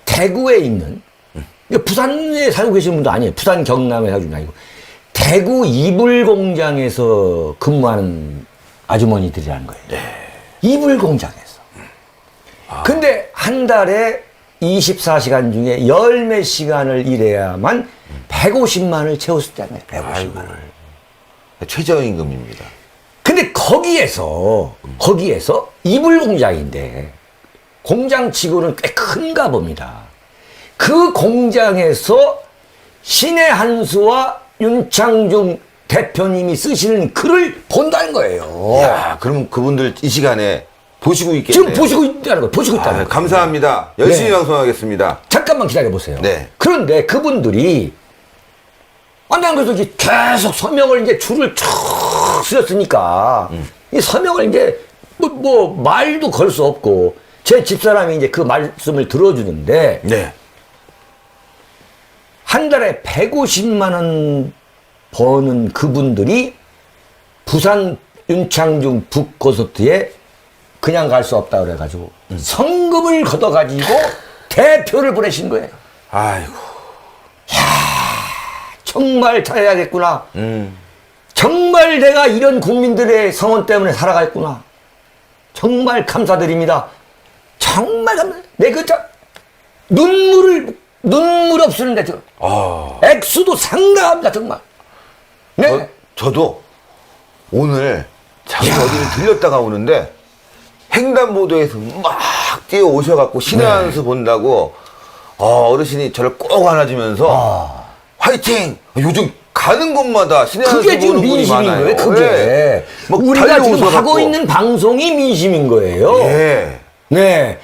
대구에 있는 부산에 살고 계시는 분도 아니에요. 부산 경남에 살고 있는 아니고 대구 이불 공장에서 근무하는 아주머니들이라는 거예요. 네. 이불 공장에서. 근데 한 달에 24시간 중에 열 몇 시간을 일해야만 150만을 채웠다는 거예요. 150만을. 최저임금입니다. 근데 거기에서 이불 공장인데 공장 치고는 꽤 큰가 봅니다. 그 공장에서 신의 한수와 윤창중 대표님이 쓰시는 글을 본다는 거예요. 야, 그럼 그분들 이 시간에 보시고 있겠네요. 지금 보시고 있다는 거예요. 보시고 있다는 거예요. 감사합니다. 열심히 네. 방송하겠습니다. 잠깐만 기다려 보세요. 네. 그런데 그분들이 난 그래서 이제 계속 서명을 이제 줄을 쭉 쓰셨으니까 이 서명을 이제 말도 걸 수 없고 제 집사람이 이제 그 말씀을 들어주는데 네. 한 달에 150만 원 버는 그분들이 부산 윤창중 북콘서트에 그냥 갈 수 없다 그래가지고 성금을 걷어가지고 대표를 보내신 거예요. 아이고. 정말 잘해야겠구나. 정말 내가 이런 국민들의 성원 때문에 살아가겠구나. 정말 감사드립니다. 정말 눈물 없으는데 액수도 상당합니다 정말. 네. 저도 오늘 잠시 어디를 들렸다가 오는데 횡단보도에서 막 뛰어 오셔갖고 신의 네. 한수 본다고 어르신이 저를 꼭 안아주면서 화이팅! 요즘 가는 곳마다 신의 한수 그게 지금 보는 분이 민심인 많아요. 거예요. 그게 네. 막 우리가 지금 달려오셔갖고. 하고 있는 방송이 민심인 거예요. 예. 네.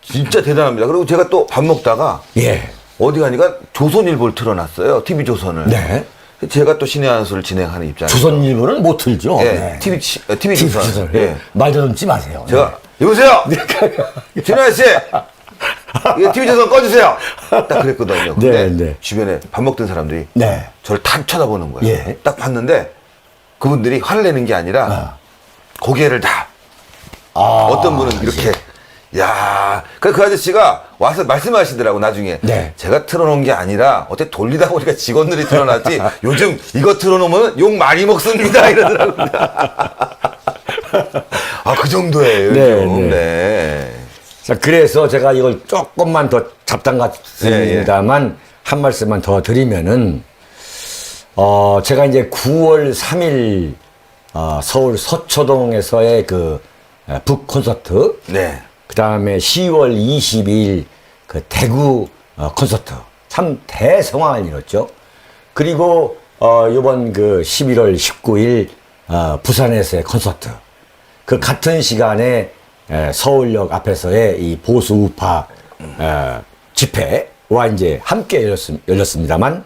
진짜 대단합니다. 그리고 제가 또 밥 먹다가 예. 어디 가니까 조선일보를 틀어놨어요. TV조선을. 네. 제가 또 신의 한수를 진행하는 입장이에요. 조선일보는 못 틀죠. 예. 네. TV조선. 예. 예. 말도 넘지 마세요. 제가 여보세요. 진호야 씨, 이거 TV조선 꺼주세요. 딱 그랬거든요. 근데 네, 네. 주변에 밥 먹던 사람들이 네. 저를 탁 쳐다보는 거예요. 예. 딱 봤는데 그분들이 화를 내는 게 아니라 고개를 다 어떤 분은 이렇게 야, 그 아저씨가 와서 말씀하시더라고 나중에. 네. 제가 틀어놓은 게 아니라 어떻게 돌리다 보니까 직원들이 틀어놨지. 요즘 이거 틀어놓으면 욕 많이 먹습니다 이러더라고요. 그 정도예요. 네, 요즘. 네. 네. 자, 그래서 제가 이걸 조금만 더 잡담 같습니다만 한 말씀만 더 드리면은 제가 이제 9월 3일 서울 서초동에서의 그 북 콘서트, 네. 그 다음에 10월 22일 그 대구 콘서트 참 대성황을 이뤘죠. 그리고 이번 그 11월 19일 부산에서의 콘서트 그 같은 시간에 서울역 앞에서의 이 보수 우파 집회와 이제 함께 열렸습니다만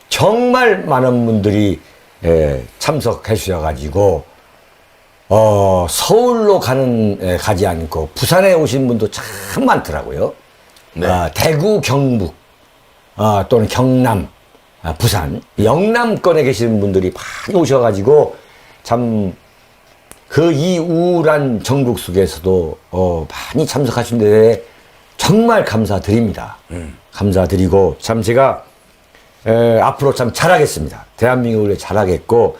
정말 많은 분들이 참석해 주셔가지고 서울로 가지 않고 부산에 오신 분도 참 많더라고요. 네. 대구, 경북 또는 경남, 부산, 영남권에 계시는 분들이 많이 오셔가지고 참 그 이 우울한 전국 속에서도 많이 참석하신 데 정말 감사드립니다. 감사드리고 참 제가 앞으로 참 잘하겠습니다. 대한민국을 위해 잘하겠고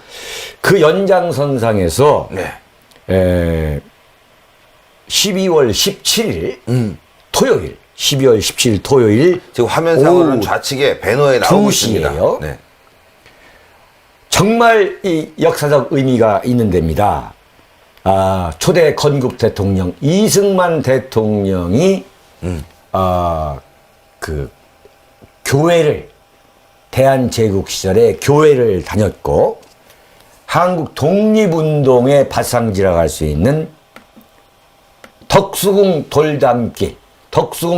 그 연장선상에서 네. 12월 17일 토요일 12월 17일 토요일 지금 화면상으로는 오후 좌측에 배너에 나오고 있습니다. 2시예요. 네. 정말 이 역사적 의미가 있는 데입니다. 초대 건국 대통령 이승만 대통령이 그 교회를 대한제국 시절에 교회를 다녔고 한국 독립운동의 발상지라고 할 수 있는 덕수궁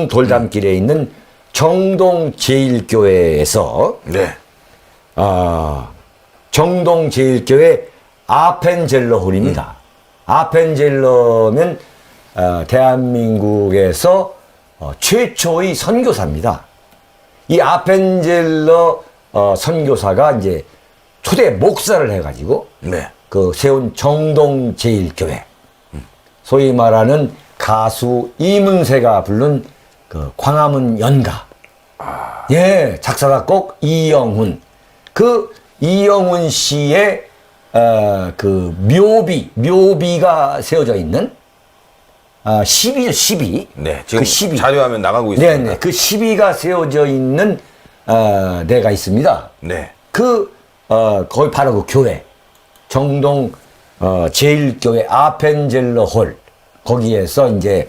돌담길에 있는 정동제일교회에서 네. 정동제일교회 아펜젤러 홀입니다. 아펜젤러는 대한민국에서 최초의 선교사입니다. 이 아펜젤러 선교사가 이제 초대 목사를 해가지고 네. 그 세운 정동제일교회, 소위 말하는 가수 이문세가 부른 그 광화문 연가, 예, 작사가 꼭 이영훈, 그 이영훈 씨의 그 묘비가 세워져 있는 시비죠, 시비. 네. 지금 그 시비. 자료화면 나가고 있습니다. 네네. 그 시비가 세워져 있는 데가 있습니다. 네. 거기 바로 그 교회 정동 제일교회 아펜젤러 홀 거기에서 이제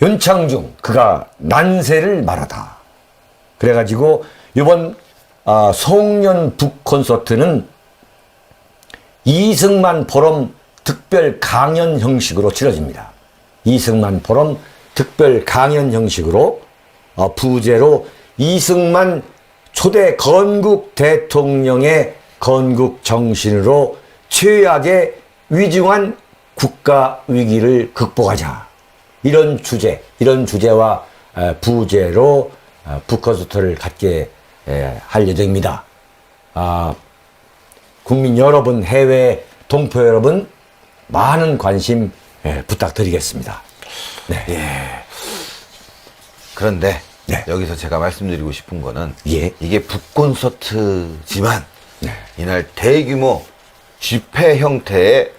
윤창중 그가 난세를 말하다 그래가지고 이번 송년 북 콘서트는 이승만 포럼 특별 강연 형식으로 치러집니다. 이승만 포럼 특별 강연 형식으로 부제로 이승만 초대 건국 대통령의 건국 정신으로 최악의 위중한 국가 위기를 극복하자. 이런 주제와 부제로 북콘서트를 갖게 할 예정입니다. 국민 여러분, 해외 동포 여러분, 많은 관심 부탁드리겠습니다. 네. 그런데 네. 여기서 제가 말씀드리고 싶은 거는 예. 이게 북콘서트지만 이날 대규모 집회 형태의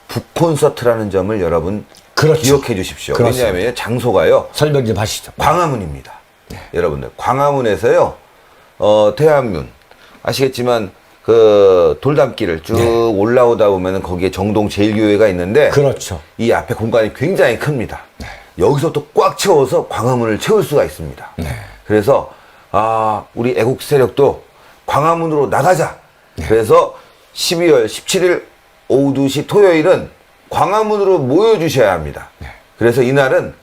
북콘서트라는 점을 여러분 그렇죠. 기억해 주십시오. 그렇습니다. 왜냐하면 장소가요. 설명 좀 하시죠. 광화문입니다. 여러분들 광화문에서요. 대한문 아시겠지만 그 돌담길을 쭉 올라오다 보면은 거기에 정동 제일교회가 있는데 그렇죠. 이 앞에 공간이 굉장히 큽니다. 여기서 또 꽉 채워서 광화문을 채울 수가 있습니다. 그래서 우리 애국 세력도 광화문으로 나가자. 그래서 12월 17일 오후 2시 토요일은 광화문으로 모여주셔야 합니다. 그래서 이날은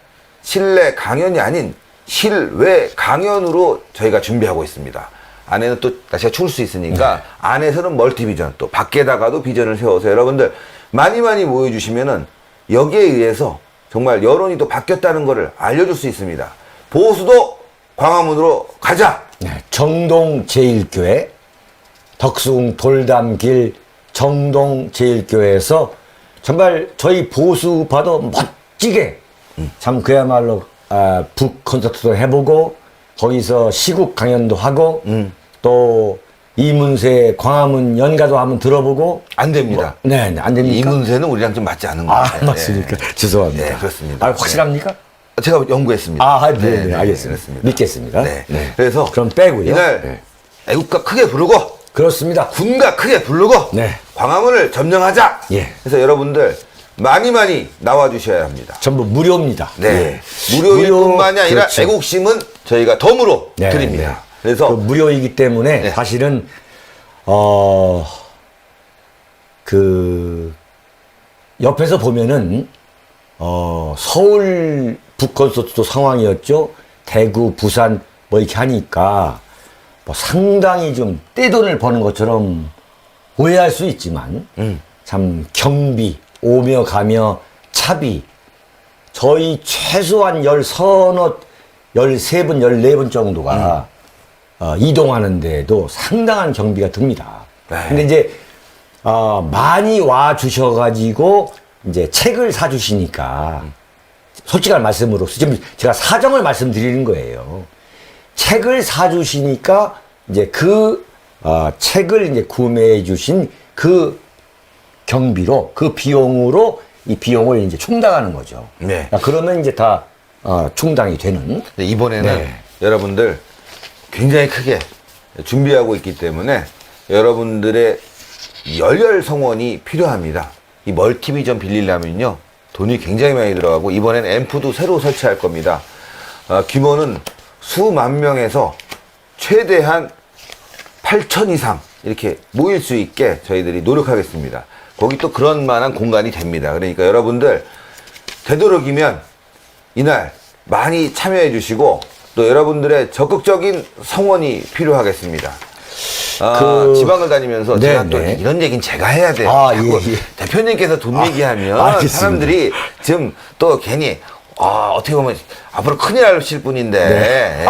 실내 강연이 아닌 실외 강연으로 저희가 준비하고 있습니다. 안에는 또 날씨가 추울 수 있으니까 안에서는 멀티비전 또 밖에다가도 비전을 세워서 여러분들 많이 모여주시면은 여기에 의해서 정말 여론이 또 바뀌었다는 것을 알려줄 수 있습니다. 보수도 광화문으로 가자. 정동제일교회 덕수궁 돌담길 정동제일교회에서 정말 저희 보수파도 멋지게 참 그야말로 북 콘서트도 해보고 거기서 시국 강연도 하고 또 이문세 광화문 연가도 한번 들어보고 안 됩니다. 네, 안 됩니까? 이문세는 우리랑 좀 맞지 않은 것 같아요. 맞습니까? 죄송합니다. 네, 그렇습니다. 확실합니까? 제가 연구했습니다. 네, 알겠습니다. 그렇습니다. 믿겠습니다. 네. 네. 그래서 그럼 빼고요. 이날 네. 애국가 크게 부르고 그렇습니다. 군가 크게 부르고 네. 광화문을 점령하자. 예. 그래서 여러분들 많이 많이 나와주셔야 합니다. 전부 무료입니다. 네. 예. 무료일 뿐만이 아니라 그렇죠. 애국심은 저희가 덤으로 네, 드립니다. 네. 그래서 그 무료이기 때문에 네. 사실은 옆에서 보면은 서울 북콘서트도 상황이었죠. 대구, 부산 뭐 이렇게 하니까 뭐 상당히 좀 떼돈을 버는 것처럼 오해할 수 있지만 참 경비, 오며 가며 차비 저희 최소한 13번, 14번 정도가 이동하는데도 상당한 경비가 듭니다. 네. 근데 이제 많이 와 주셔가지고 이제 책을 사주시니까 솔직한 말씀으로 지금 제가 사정을 말씀드리는 거예요. 책을 사주시니까 이제 그 책을 이제 구매해 주신 그 경비로 그 비용으로 이 비용을 이제 충당하는 거죠. 네. 그러면 이제 다 충당이 되는. 네, 이번에는 네. 여러분들 굉장히 크게 준비하고 있기 때문에 여러분들의 열렬 성원이 필요합니다. 이 멀티비전 빌리려면요 돈이 굉장히 많이 들어가고 이번엔 앰프도 새로 설치할 겁니다. 규모는 수만 명에서 최대한 8천 이상 이렇게 모일 수 있게 저희들이 노력하겠습니다. 거기 또 그런 만한 공간이 됩니다. 그러니까 여러분들 되도록이면 이날 많이 참여해 주시고 또 여러분들의 적극적인 성원이 필요하겠습니다. 지방을 다니면서 네, 제가 또 네. 이런 얘기는 제가 해야 돼요. 자꾸 예. 대표님께서 돈 얘기하면 알겠습니다. 사람들이 지금 또 괜히 어떻게 보면 앞으로 큰일 하실 분인데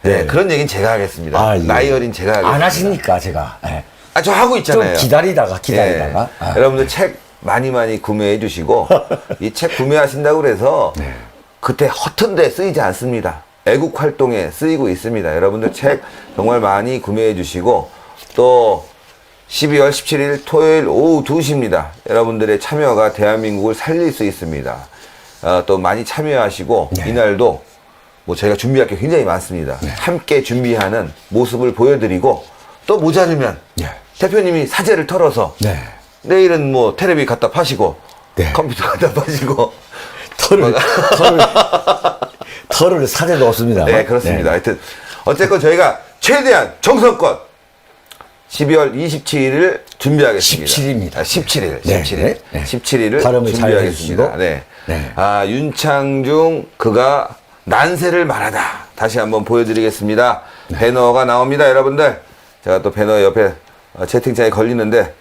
네, 그런 얘기는 제가 하겠습니다. 예. 나이 어린 제가 하겠습니다. 안 하시니까 제가. 예. 저 하고 있잖아요. 좀 기다리다가. 예. 여러분들 책 많이 구매해 주시고 이 책 구매하신다고 그래서 그때 허튼 데 쓰이지 않습니다. 애국 활동에 쓰이고 있습니다. 여러분들 책 정말 많이 구매해 주시고 또 12월 17일 토요일 오후 2시입니다. 여러분들의 참여가 대한민국을 살릴 수 있습니다. 또 많이 참여하시고 이날도 뭐 저희가 준비할 게 굉장히 많습니다. 함께 준비하는 모습을 보여드리고 또 모자르면 대표님이 사재를 털어서 내일은 뭐 테레비 갖다 파시고 컴퓨터 갖다 파시고 털을 사재 넣었습니다. 네, 그렇습니다. 하여튼 어쨌건 저희가 최대한 정성껏 12월 27일을 준비하겠습니다. 17일입니다. 17일. 네. 17일. 네. 17일을 발음을 잘 준비하겠습니다. 해주시고. 네. 네. 윤창중 그가 난세를 말하다. 다시 한번 보여드리겠습니다. 배너가 나옵니다, 여러분들. 제가 또 배너 옆에 채팅창에 걸리는데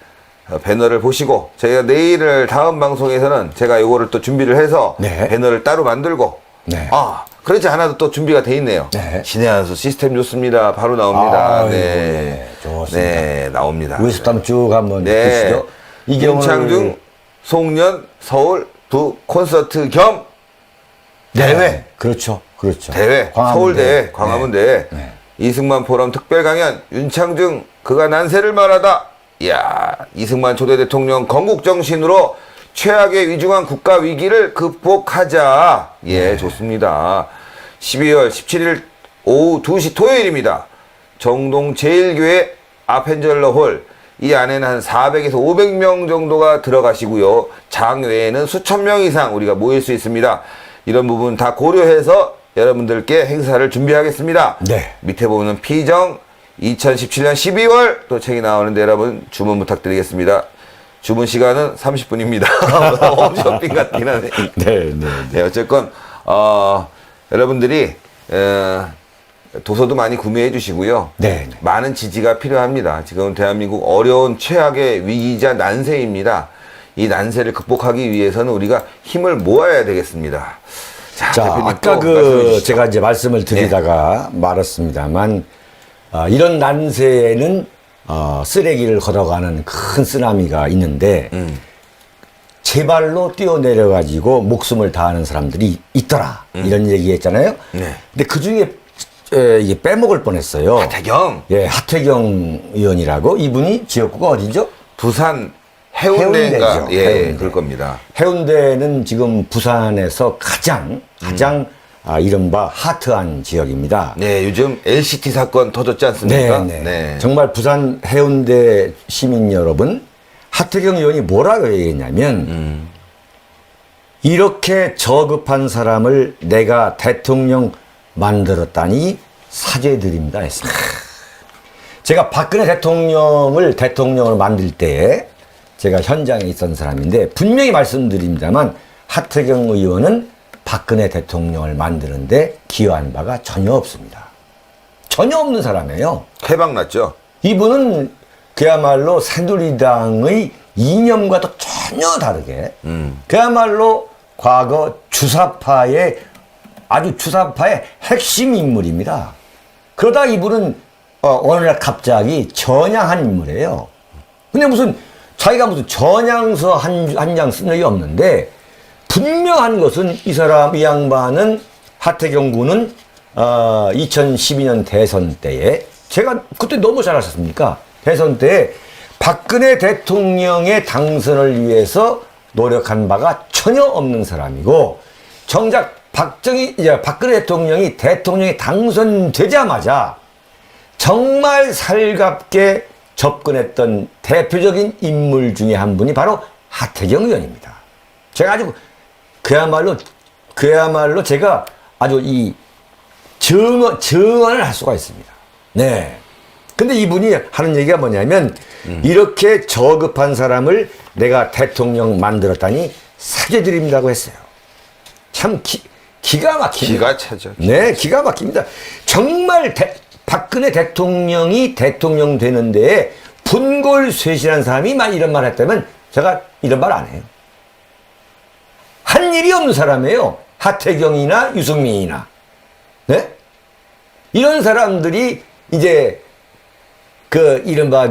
배너를 보시고 저희가 내일을 다음 방송에서는 제가 요거를 또 준비를 해서 배너를 따로 만들고 그렇지 않아도 또 준비가 돼 있네요. 신의 한수 시스템 좋습니다. 바로 나옵니다. 좋습니다. 네, 나옵니다. 위에서부터 한번 쭉 한번 보시죠. 윤창중 송년 서울 북 콘서트 겸 대회. 그렇죠. 대회. 서울대회, 광화문대회. 이승만 포럼 특별 강연 윤창중 그가 난세를 말하다. 이야, 이승만 초대 대통령 건국 정신으로 최악의 위중한 국가 위기를 극복하자. 좋습니다. 12월 17일 오후 2시 토요일입니다. 정동 제1교회 아펜젤러 홀. 이 안에는 한 400에서 500명 정도가 들어가시고요. 장 외에는 수천 명 이상 우리가 모일 수 있습니다. 이런 부분 다 고려해서 여러분들께 행사를 준비하겠습니다. 밑에 보면 피정 2017년 12월 또 책이 나오는데 여러분 주문 부탁드리겠습니다. 주문 시간은 30분입니다. 홈쇼핑 같긴 하네. 네, 어쨌건 여러분들이 도서도 많이 구매해 주시고요. 많은 지지가 필요합니다. 지금 대한민국 어려운 최악의 위기이자 난세입니다. 이 난세를 극복하기 위해서는 우리가 힘을 모아야 되겠습니다. 자, 아까 제가 이제 말씀을 드리다가 말았습니다만 이런 난세에는 쓰레기를 걸어가는 큰 쓰나미가 있는데 제발로 뛰어내려가지고 목숨을 다하는 사람들이 있더라. 이런 얘기했잖아요. 근데 그 중에 이게 빼먹을 뻔했어요. 하태경. 하태경 의원이라고. 이분이 지역구가 어디죠? 부산 해운대인가? 해운대죠. 해운대. 그럴 겁니다. 해운대는 지금 부산에서 가장 이른바 하트한 지역입니다. 요즘 LCT 사건 터졌지 않습니까? 정말 부산 해운대 시민 여러분, 하태경 의원이 뭐라고 얘기했냐면 이렇게 저급한 사람을 내가 대통령 만들었다니 사죄드립니다 했습니다. 제가 박근혜 대통령을 만들 때에 제가 현장에 있던 사람인데 분명히 말씀드립니다만 하태경 의원은 박근혜 대통령을 만드는데 기여한 바가 전혀 없습니다. 전혀 없는 사람이에요. 해방 났죠. 이분은 그야말로 새누리당의 이념과도 전혀 다르게 그야말로 과거 주사파의 핵심 인물입니다. 그러다 이분은 어느 날 갑자기 전향한 인물이에요. 근데 무슨 자기가 무슨 전향서 한 장 쓴 적이 없는데 분명한 것은 이 양반은 하태경 군은 2012년 대선 때에 제가 그때 너무 잘 아셨습니까? 대선 때에 박근혜 대통령의 당선을 위해서 노력한 바가 전혀 없는 사람이고 정작 박근혜 대통령이 당선되자마자 정말 살갑게 접근했던 대표적인 인물 중에 한 분이 바로 하태경 의원입니다. 제가 아주 그야말로 제가 아주 이 증언을 할 수가 있습니다. 네. 근데 이분이 하는 얘기가 뭐냐면 이렇게 저급한 사람을 내가 대통령 만들었다니 사죄드립니다고 했어요. 참 기가 막힙니다. 기가 차죠. 네, 기가 막힙니다. 정말 박근혜 대통령이 대통령 되는데 분골쇄신한 사람이 막 이런 말 했다면 제가 이런 말 안 해요. 한 일이 없는 사람이에요. 하태경이나 유승민이나. 네? 이런 사람들이 이제 이른바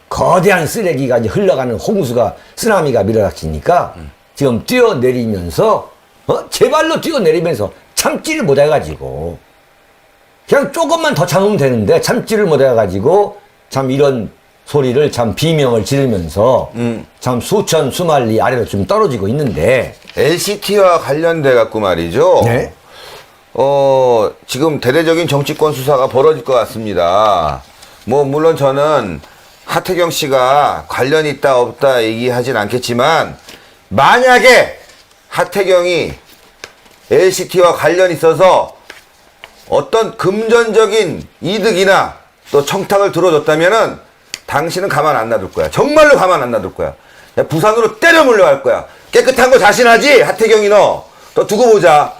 거대한 쓰레기가 이제 흘러가는 홍수가, 쓰나미가 밀어닥치니까 지금 뛰어내리면서, 제 발로 뛰어내리면서 참지를 못해가지고, 그냥 조금만 더 참으면 되는데 참지를 못해가지고, 참 이런 소리를 참 비명을 지르면서, 참 수말리 아래로 좀 떨어지고 있는데. LCT와 관련돼 갖고 말이죠. 네. 지금 대대적인 정치권 수사가 벌어질 것 같습니다. 물론 저는 하태경 씨가 관련 있다 없다 얘기하진 않겠지만 만약에 하태경이 LCT와 관련 있어서 어떤 금전적인 이득이나 또 청탁을 들어줬다면은 당신은 가만 안 놔둘 거야. 정말로 가만 안 놔둘 거야. 부산으로 때려 물려갈 거야. 깨끗한 거 자신하지? 하태경이 너 두고 보자.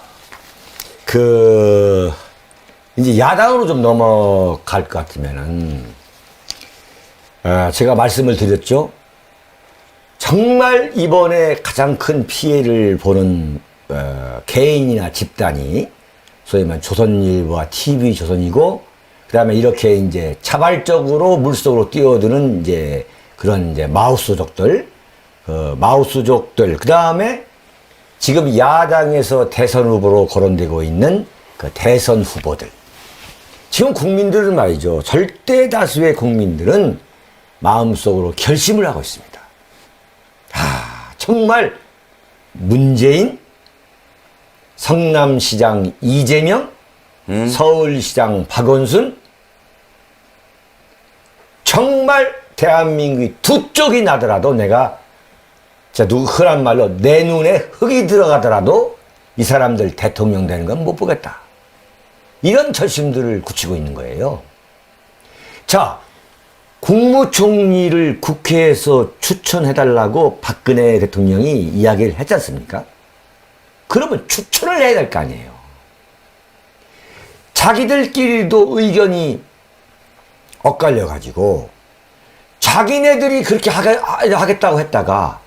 이제 야당으로 좀 넘어갈 것 같으면은, 제가 말씀을 드렸죠. 정말 이번에 가장 큰 피해를 보는, 개인이나 집단이, 소위 말하면 조선일보와 TV조선이고, 그 다음에 이렇게 이제 차발적으로 물속으로 뛰어드는 이제 그런 이제 마우스족들, 그 다음에 지금 야당에서 대선 후보로 거론되고 있는 그 대선 후보들. 지금 국민들은 말이죠. 절대 다수의 국민들은 마음속으로 결심을 하고 있습니다. 정말 문재인, 성남시장 이재명, 서울시장 박원순, 정말 대한민국이 두 쪽이 나더라도 내가 흔한 말로 내 눈에 흙이 들어가더라도 이 사람들 대통령 되는 건 못 보겠다. 이런 결심들을 굳히고 있는 거예요. 자, 국무총리를 국회에서 추천해달라고 박근혜 대통령이 이야기를 했지 않습니까? 그러면 추천을 해야 될 거 아니에요. 자기들끼리도 의견이 엇갈려가지고 자기네들이 그렇게 하겠다고 했다가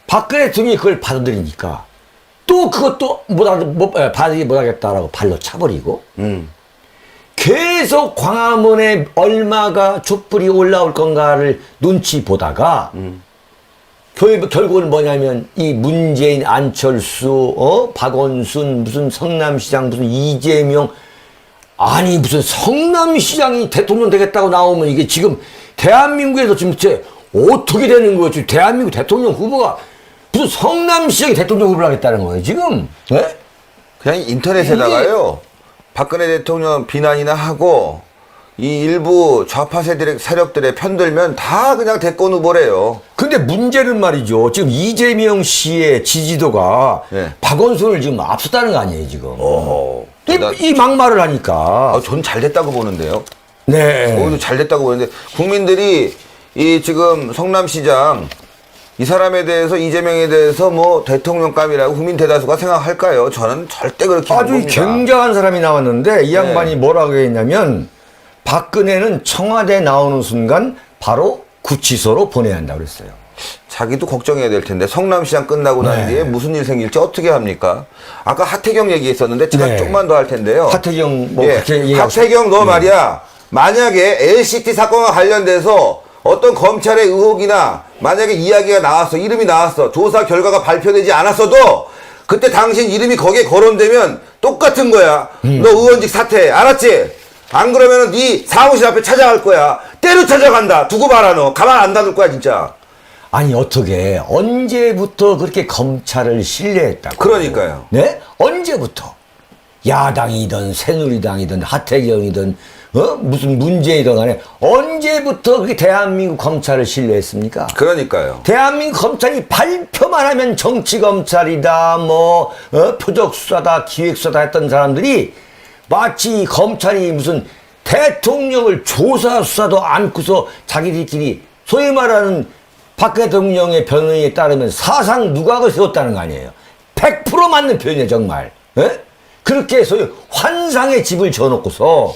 박근혜 대통령이 그걸 받아들이니까 또 그것도 받아들이지 못하겠다라고 발로 차버리고 계속 광화문에 얼마가 촛불이 올라올 건가를 눈치 보다가 결국은 뭐냐면 이 문재인, 안철수, 박원순, 무슨 성남시장, 무슨 이재명, 아니 무슨 성남시장이 대통령 되겠다고 나오면 이게 지금 대한민국에서 지금 어떻게 되는 거예요? 지금 대한민국 대통령 후보가 무슨 성남시장이 대통령 후보를 하겠다는 거예요, 지금? 네? 그냥 인터넷에다가요, 박근혜 대통령 비난이나 하고, 이 일부 좌파 세력들의 편들면 다 그냥 대권 후보래요. 근데 문제는 말이죠. 지금 이재명 씨의 지지도가 네. 박원순을 지금 앞섰다는 거 아니에요, 지금. 대단- 이 막말을 하니까. 전 잘 됐다고 보는데요. 네. 오히려 잘 됐다고 보는데 국민들이 이 지금 성남시장 이 사람에 대해서 이재명에 대해서 뭐 대통령감이라고 국민 대다수가 생각할까요? 저는 절대 그렇게 안 아주 봅니다. 굉장한 사람이 나왔는데 이 양반이 네. 뭐라고 했냐면 박근혜는 청와대 나오는 순간 바로 구치소로 보내야 한다고 그랬어요. 자기도 걱정해야 될 텐데 성남시장 끝나고 난 네. 뒤에 무슨 일 생길지 어떻게 합니까? 아까 하태경 얘기했었는데 네. 조금만 더 할 텐데요. 하태경 뭐 예, 그렇게 얘기하고 하태경 너 말이야. 만약에 LCT 사건과 관련돼서 어떤 검찰의 의혹이나 만약에 이야기가 나왔어, 이름이 나왔어, 조사 결과가 발표되지 않았어도 그때 당신 이름이 거기에 거론되면 똑같은 거야. 너 의원직 사퇴해. 알았지? 안 그러면은 네 사무실 앞에 찾아갈 거야. 때려 찾아간다. 두고 봐라 너. 가만 안 놔둘 거야 진짜. 아니 어떻게 언제부터 그렇게 검찰을 신뢰했다고? 그러니까요. 네? 언제부터? 야당이든 새누리당이든 하태경이든 무슨 문재이든 간에 언제부터 그렇게 대한민국 검찰을 신뢰했습니까? 그러니까요. 대한민국 검찰이 발표만 하면 정치검찰이다, 표적수사다, 기획수사다 했던 사람들이 마치 검찰이 무슨 대통령을 조사 수사도 않고서 자기들끼리 소위 말하는 박 대통령의 변호인에 따르면 사상 누각을 세웠다는 거 아니에요. 100% 맞는 표현이에요, 정말. 예? 그렇게 소위 환상의 집을 지어놓고서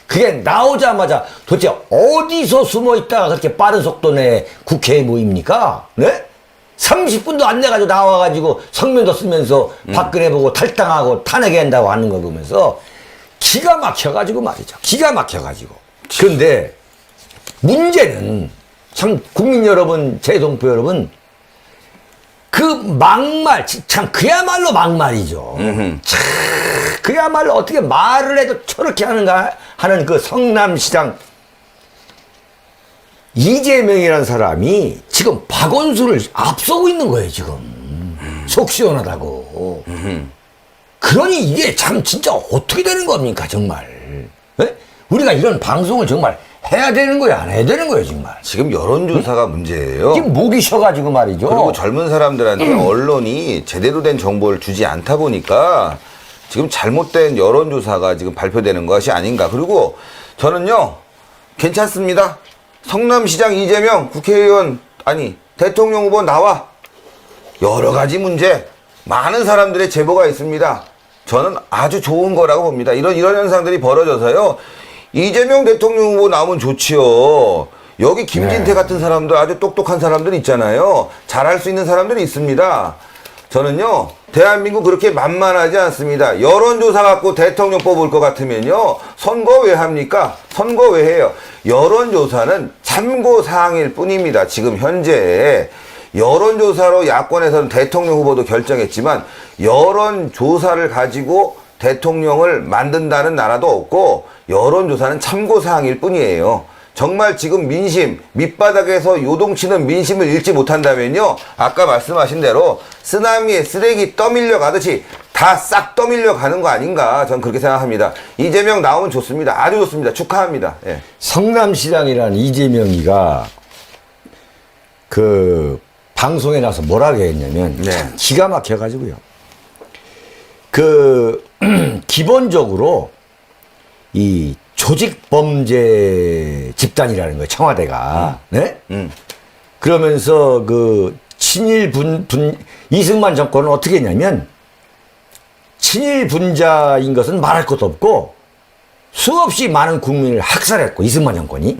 그게 나오자마자 도대체 어디서 숨어 있다가 그렇게 빠른 속도 내에 국회에 모입니까? 네? 30분도 안 돼가지고 나와가지고 성명도 쓰면서 박근혜 보고 탈당하고 탄핵해야 한다고 하는 거 보면서 기가 막혀가지고 말이죠. 기가 막혀가지고. 그런데 문제는 참 국민 여러분, 제 동포 여러분, 그 막말, 참 그야말로 막말이죠. 참 그야말로 어떻게 말을 해도 저렇게 하는가 하는 그 성남시장 이재명이라는 사람이 지금 박원순을 앞서고 있는 거예요, 지금. 속 시원하다고. 그러니 이게 참 진짜 어떻게 되는 겁니까, 정말. 예? 우리가 이런 방송을 정말 해야 되는 거야, 안 해야 되는 거예요, 정말. 지금 여론조사가 문제예요. 지금 목이 쉬어가지고 말이죠. 그리고 젊은 사람들한테 언론이 제대로 된 정보를 주지 않다 보니까 지금 잘못된 여론조사가 지금 발표되는 것이 아닌가. 그리고 저는요, 괜찮습니다. 성남시장 이재명 국회의원, 아니, 대통령 후보 나와. 여러 가지 문제, 많은 사람들의 제보가 있습니다. 저는 아주 좋은 거라고 봅니다. 이런 현상들이 벌어져서요, 이재명 대통령 후보 나오면 좋지요. 여기 김진태 같은 사람들, 아주 똑똑한 사람들 있잖아요. 잘할 수 있는 사람들이 있습니다. 저는요, 대한민국 그렇게 만만하지 않습니다. 여론조사 갖고 대통령 뽑을 것 같으면요, 선거 왜 합니까? 선거 왜 해요? 여론조사는 참고사항일 뿐입니다. 지금 현재 여론조사로 야권에서는 대통령 후보도 결정했지만 여론조사를 가지고 대통령을 만든다는 나라도 없고 여론조사는 참고사항일 뿐이에요. 정말 지금 민심, 밑바닥에서 요동치는 민심을 읽지 못한다면요, 아까 말씀하신 대로 쓰나미에 쓰레기 떠밀려 가듯이 다 싹 떠밀려 가는 거 아닌가, 전 그렇게 생각합니다. 이재명 나오면 좋습니다. 아주 좋습니다. 축하합니다. 예. 성남시장이라는 이재명이가 그 방송에 나와서 뭐라고 했냐면 네. 참 기가 막혀가지고요. 그 기본적으로 이 조직범죄 집단이라는 거예요, 청와대가. 네? 그러면서 그 친일 이승만 정권은 어떻게 했냐면 친일 분자인 것은 말할 것도 없고 수없이 많은 국민을 학살했고, 이승만 정권이.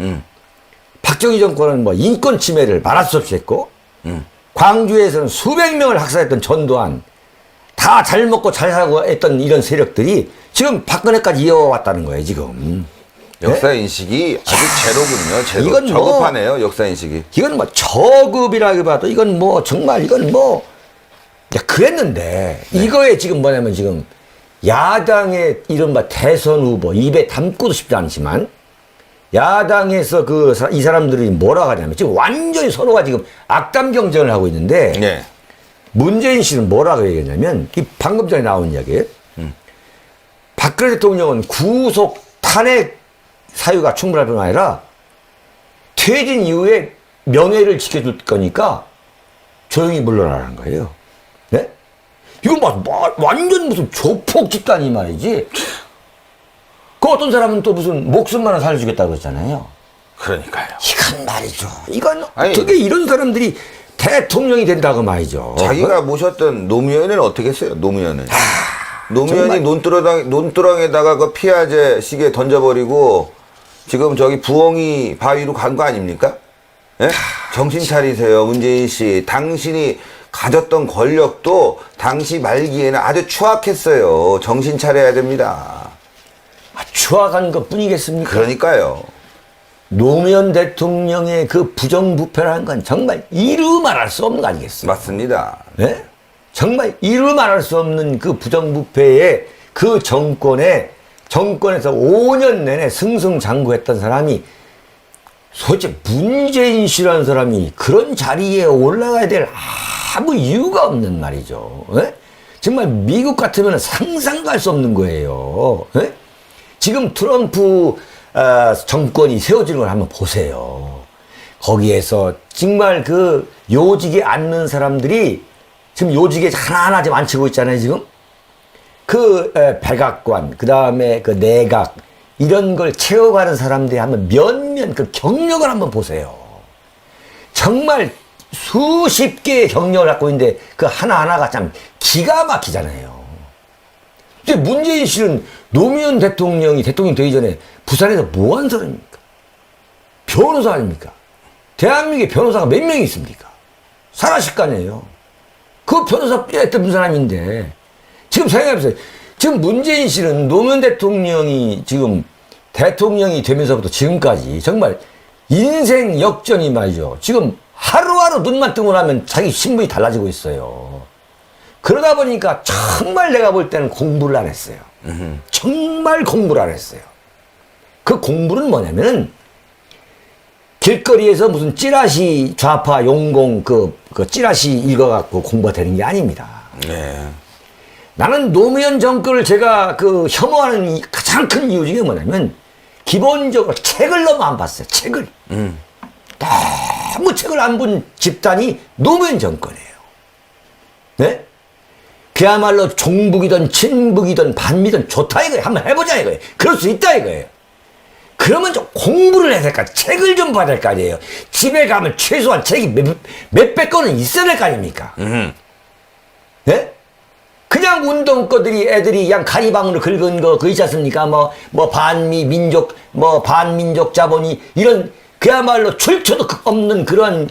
박정희 정권은 뭐 인권 침해를 말할 수 없이 했고, 광주에서는 수백 명을 학살했던 전두환, 다 잘 먹고 잘 살고 했던 이런 세력들이 지금 박근혜까지 이어왔다는 거예요, 지금. 역사 인식이 아주 제로군요. 제로. 이건 뭐- 저급하네요, 역사 인식이. 이건 뭐 저급이라기보다도 이건 뭐 정말 이건 뭐, 야, 그랬는데 이거에 지금 뭐냐면 지금 야당의 이른바 대선 후보 입에 담고도 싶지 않지만 야당에서 이 사람들이 뭐라 하냐면 지금 완전히 서로가 지금 악담 경쟁을 하고 있는데 네. 문재인 씨는 뭐라고 얘기했냐면 이 방금 전에 나온 이야기 박근혜 대통령은 구속 탄핵 사유가 충분할 뿐 아니라 퇴진 이후에 명예를 지켜줄 거니까 조용히 물러나라는 거예요. 네? 이거 완전 무슨 조폭 집단이 말이지. 그 어떤 사람은 또 무슨 목숨만 살려주겠다고 그랬잖아요. 그러니까요. 이건 말이죠. 이건 아니, 어떻게 이런 사람들이 대통령이 된다고 말이죠. 자기가 모셨던 노무현은 어떻게 했어요? 노무현은. 노무현이 정말. 논두렁에다가 그 피아제 시계 던져버리고 지금 저기 부엉이 바위로 간 거 아닙니까? 예? 정신 차리세요, 문재인 씨. 당신이 가졌던 권력도 당시 말기에는 아주 추악했어요. 정신 차려야 됩니다. 추악한 것 뿐이겠습니까? 그러니까요. 노무현 대통령의 그 부정부패라는 건 정말 이루 말할 수 없는 거 아니겠어요? 맞습니다. 네? 정말 이루 말할 수 없는 그 부정부패의 그 정권에서 5년 내내 승승장구했던 사람이 솔직히 문재인 씨라는 사람이 그런 자리에 올라가야 될 아무 이유가 없는 말이죠. 예? 정말 미국 같으면 상상도 할 수 없는 거예요. 예? 지금 트럼프 정권이 세워지는 걸 한번 보세요. 거기에서 정말 그 요직에 앉는 사람들이 지금 요직에 하나하나 지금 앉히고 있잖아요, 지금. 그 백악관, 그 다음에 그 내각, 이런 걸 채워가는 사람들이 한번 면면 그 경력을 한번 보세요. 정말 수십 개의 경력을 갖고 있는데 그 하나하나가 참 기가 막히잖아요. 근데 문재인 씨는 노무현 대통령이 대통령 되기 전에 부산에서 뭐 한 사람입니까? 변호사 아닙니까? 대한민국에 변호사가 몇 명이 있습니까? 사라식간이에요. 그 변호사 했던 사람인데 지금 생각해보세요. 지금 문재인 씨는 노무현 대통령이 지금 대통령이 되면서부터 지금까지 정말 인생 역전이 말이죠. 지금 하루하루 눈만 뜨고 나면 자기 신분이 달라지고 있어요. 그러다 보니까 정말 내가 볼 때는 공부를 안 했어요. 정말 공부를 안 했어요. 그 공부는 뭐냐면은 길거리에서 무슨 찌라시 좌파 용공 그 찌라시 읽어갖고 공부가 되는 게 아닙니다. 네. 나는 노무현 정권을 제가 그 혐오하는 가장 큰 이유 중에 뭐냐면 기본적으로 책을 너무 안 봤어요. 책을. 너무 책을 안 본 집단이 노무현 정권이에요. 네? 그야말로 종북이든 친북이든 반미든 좋다 이거예요. 한번 해보자 이거예요. 그럴 수 있다 이거예요. 그러면 좀 공부를 해야 될 거 아니에요. 책을 좀 봐야 될 거 아니에요. 집에 가면 최소한 책이 몇백 권은 있어야 될 거 아닙니까? 네? 그냥 운동거들이 애들이 그냥 가리방으로 긁은 거 그 있지 않습니까? 뭐 반미 민족 반민족 자본이 이런 그야말로 출처도 없는 그런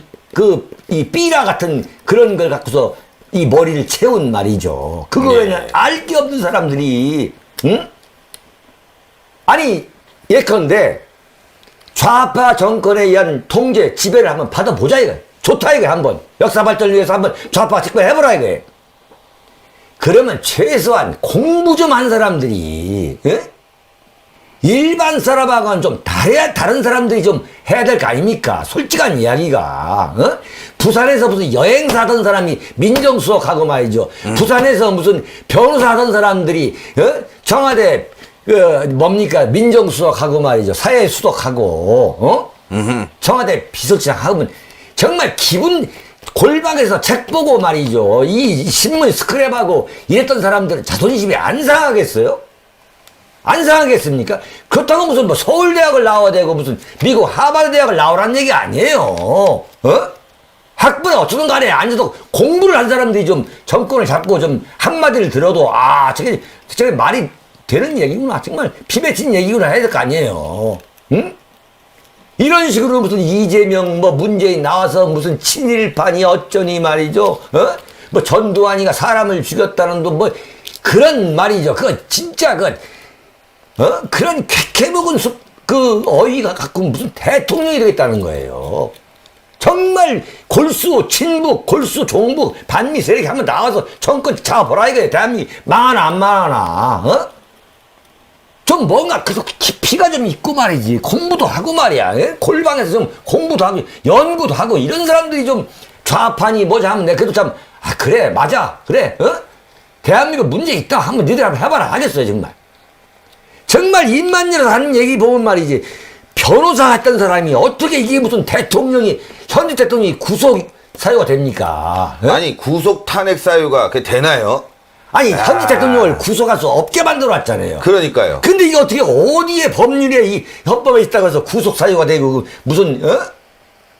이 삐라 같은 그런 걸 갖고서 이 머리를 채운 말이죠. 그거에는 네. 알 게 없는 사람들이 응? 아니 예컨대 좌파 정권에 의한 통제 지배를 한번 받아보자 이거예요. 좋다 이거예요. 한번 역사 발전을 위해서 한번 좌파 집권해보라 이거예요. 그러면 최소한 공부 좀 한 사람들이 일반 사람하고는 좀 다른 사람들이 좀 해야 될 거 아닙니까? 솔직한 이야기가 부산에서 무슨 여행사 하던 사람이 민정수석하고 말이죠. 부산에서 무슨 변호사 하던 사람들이 청와대 뭡니까 민정수석하고 말이죠. 사회수석하고 청와대 비서실장 하면 정말 기분 골방에서 책 보고 말이죠. 이 신문 스크랩하고 이랬던 사람들은 자존심이 안 상하겠어요? 안 상하겠습니까? 그렇다고 무슨 뭐 서울대학을 나와야 되고 무슨 미국 하버드 대학을 나오라는 얘기 아니에요. 학부에 어쩌든 간에 앉아도 공부를 한 사람들이 좀 정권을 잡고 좀 한마디를 들어도 저게 말이 되는 얘기구나. 정말 피맺힌 얘기구나 해야 될 거 아니에요. 응? 이런 식으로 무슨 이재명 문재인 나와서 무슨 친일파니 어쩌니 말이죠. 뭐 전두환이가 사람을 죽였다는 뭐 그런 말이죠. 그거 진짜 그런 캐캐묵은 그 어휘가 갖고 무슨 대통령이 되겠다는 거예요. 정말 골수 친북 골수 종북 반미 세력이 한번 나와서 정권 잡아보라 이거예요. 대한민국 망하나 안 망하나. 좀 뭔가 계속 깊이가 좀 있고 말이지. 공부도 하고 말이야. 골방에서 좀 공부도 하고 연구도 하고 이런 사람들이 좀 좌파니 뭐지 하면 내가 그래도 참 그래 맞아 그래 대한민국 문제 있다 한번 너희들 한번 해봐라 하겠어요 정말. 정말 입만 열어서 하는 얘기 보면 말이지. 변호사 했던 사람이 어떻게 이게 무슨 대통령이, 현직 대통령이 구속 사유가 됩니까? 예? 아니 구속 탄핵 사유가 그게 되나요? 아니, 현직 대통령을 구속할 수 없게 만들어 놨잖아요. 그러니까요. 근데 이게 어떻게 어디에 법률에 이 헌법에 있다고 해서 구속 사유가 되고 무슨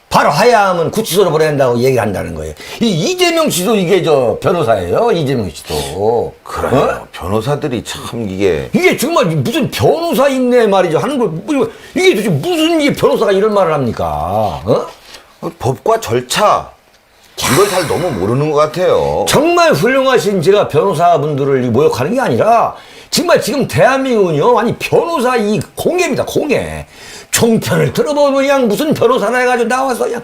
바로 하야하면 구치소로 보낸다고 얘기를 한다는 거예요. 이 이재명 씨도 이게 저 변호사예요. 이재명 씨도. 그래요. 변호사들이 참 이게 이게 정말 무슨 변호사 있네 말이죠. 하는 걸 이게 도대체 무슨 이게 변호사가 이런 말을 합니까? 법과 절차 이걸 잘 너무 모르는 것 같아요. 정말 훌륭하신 제가 변호사분들을 모욕하는 게 아니라 정말 지금 대한민국은요, 아니 변호사 이 공예입니다, 공예. 종편을 들어보면 그냥 무슨 변호사나 해가지고 나와서 그냥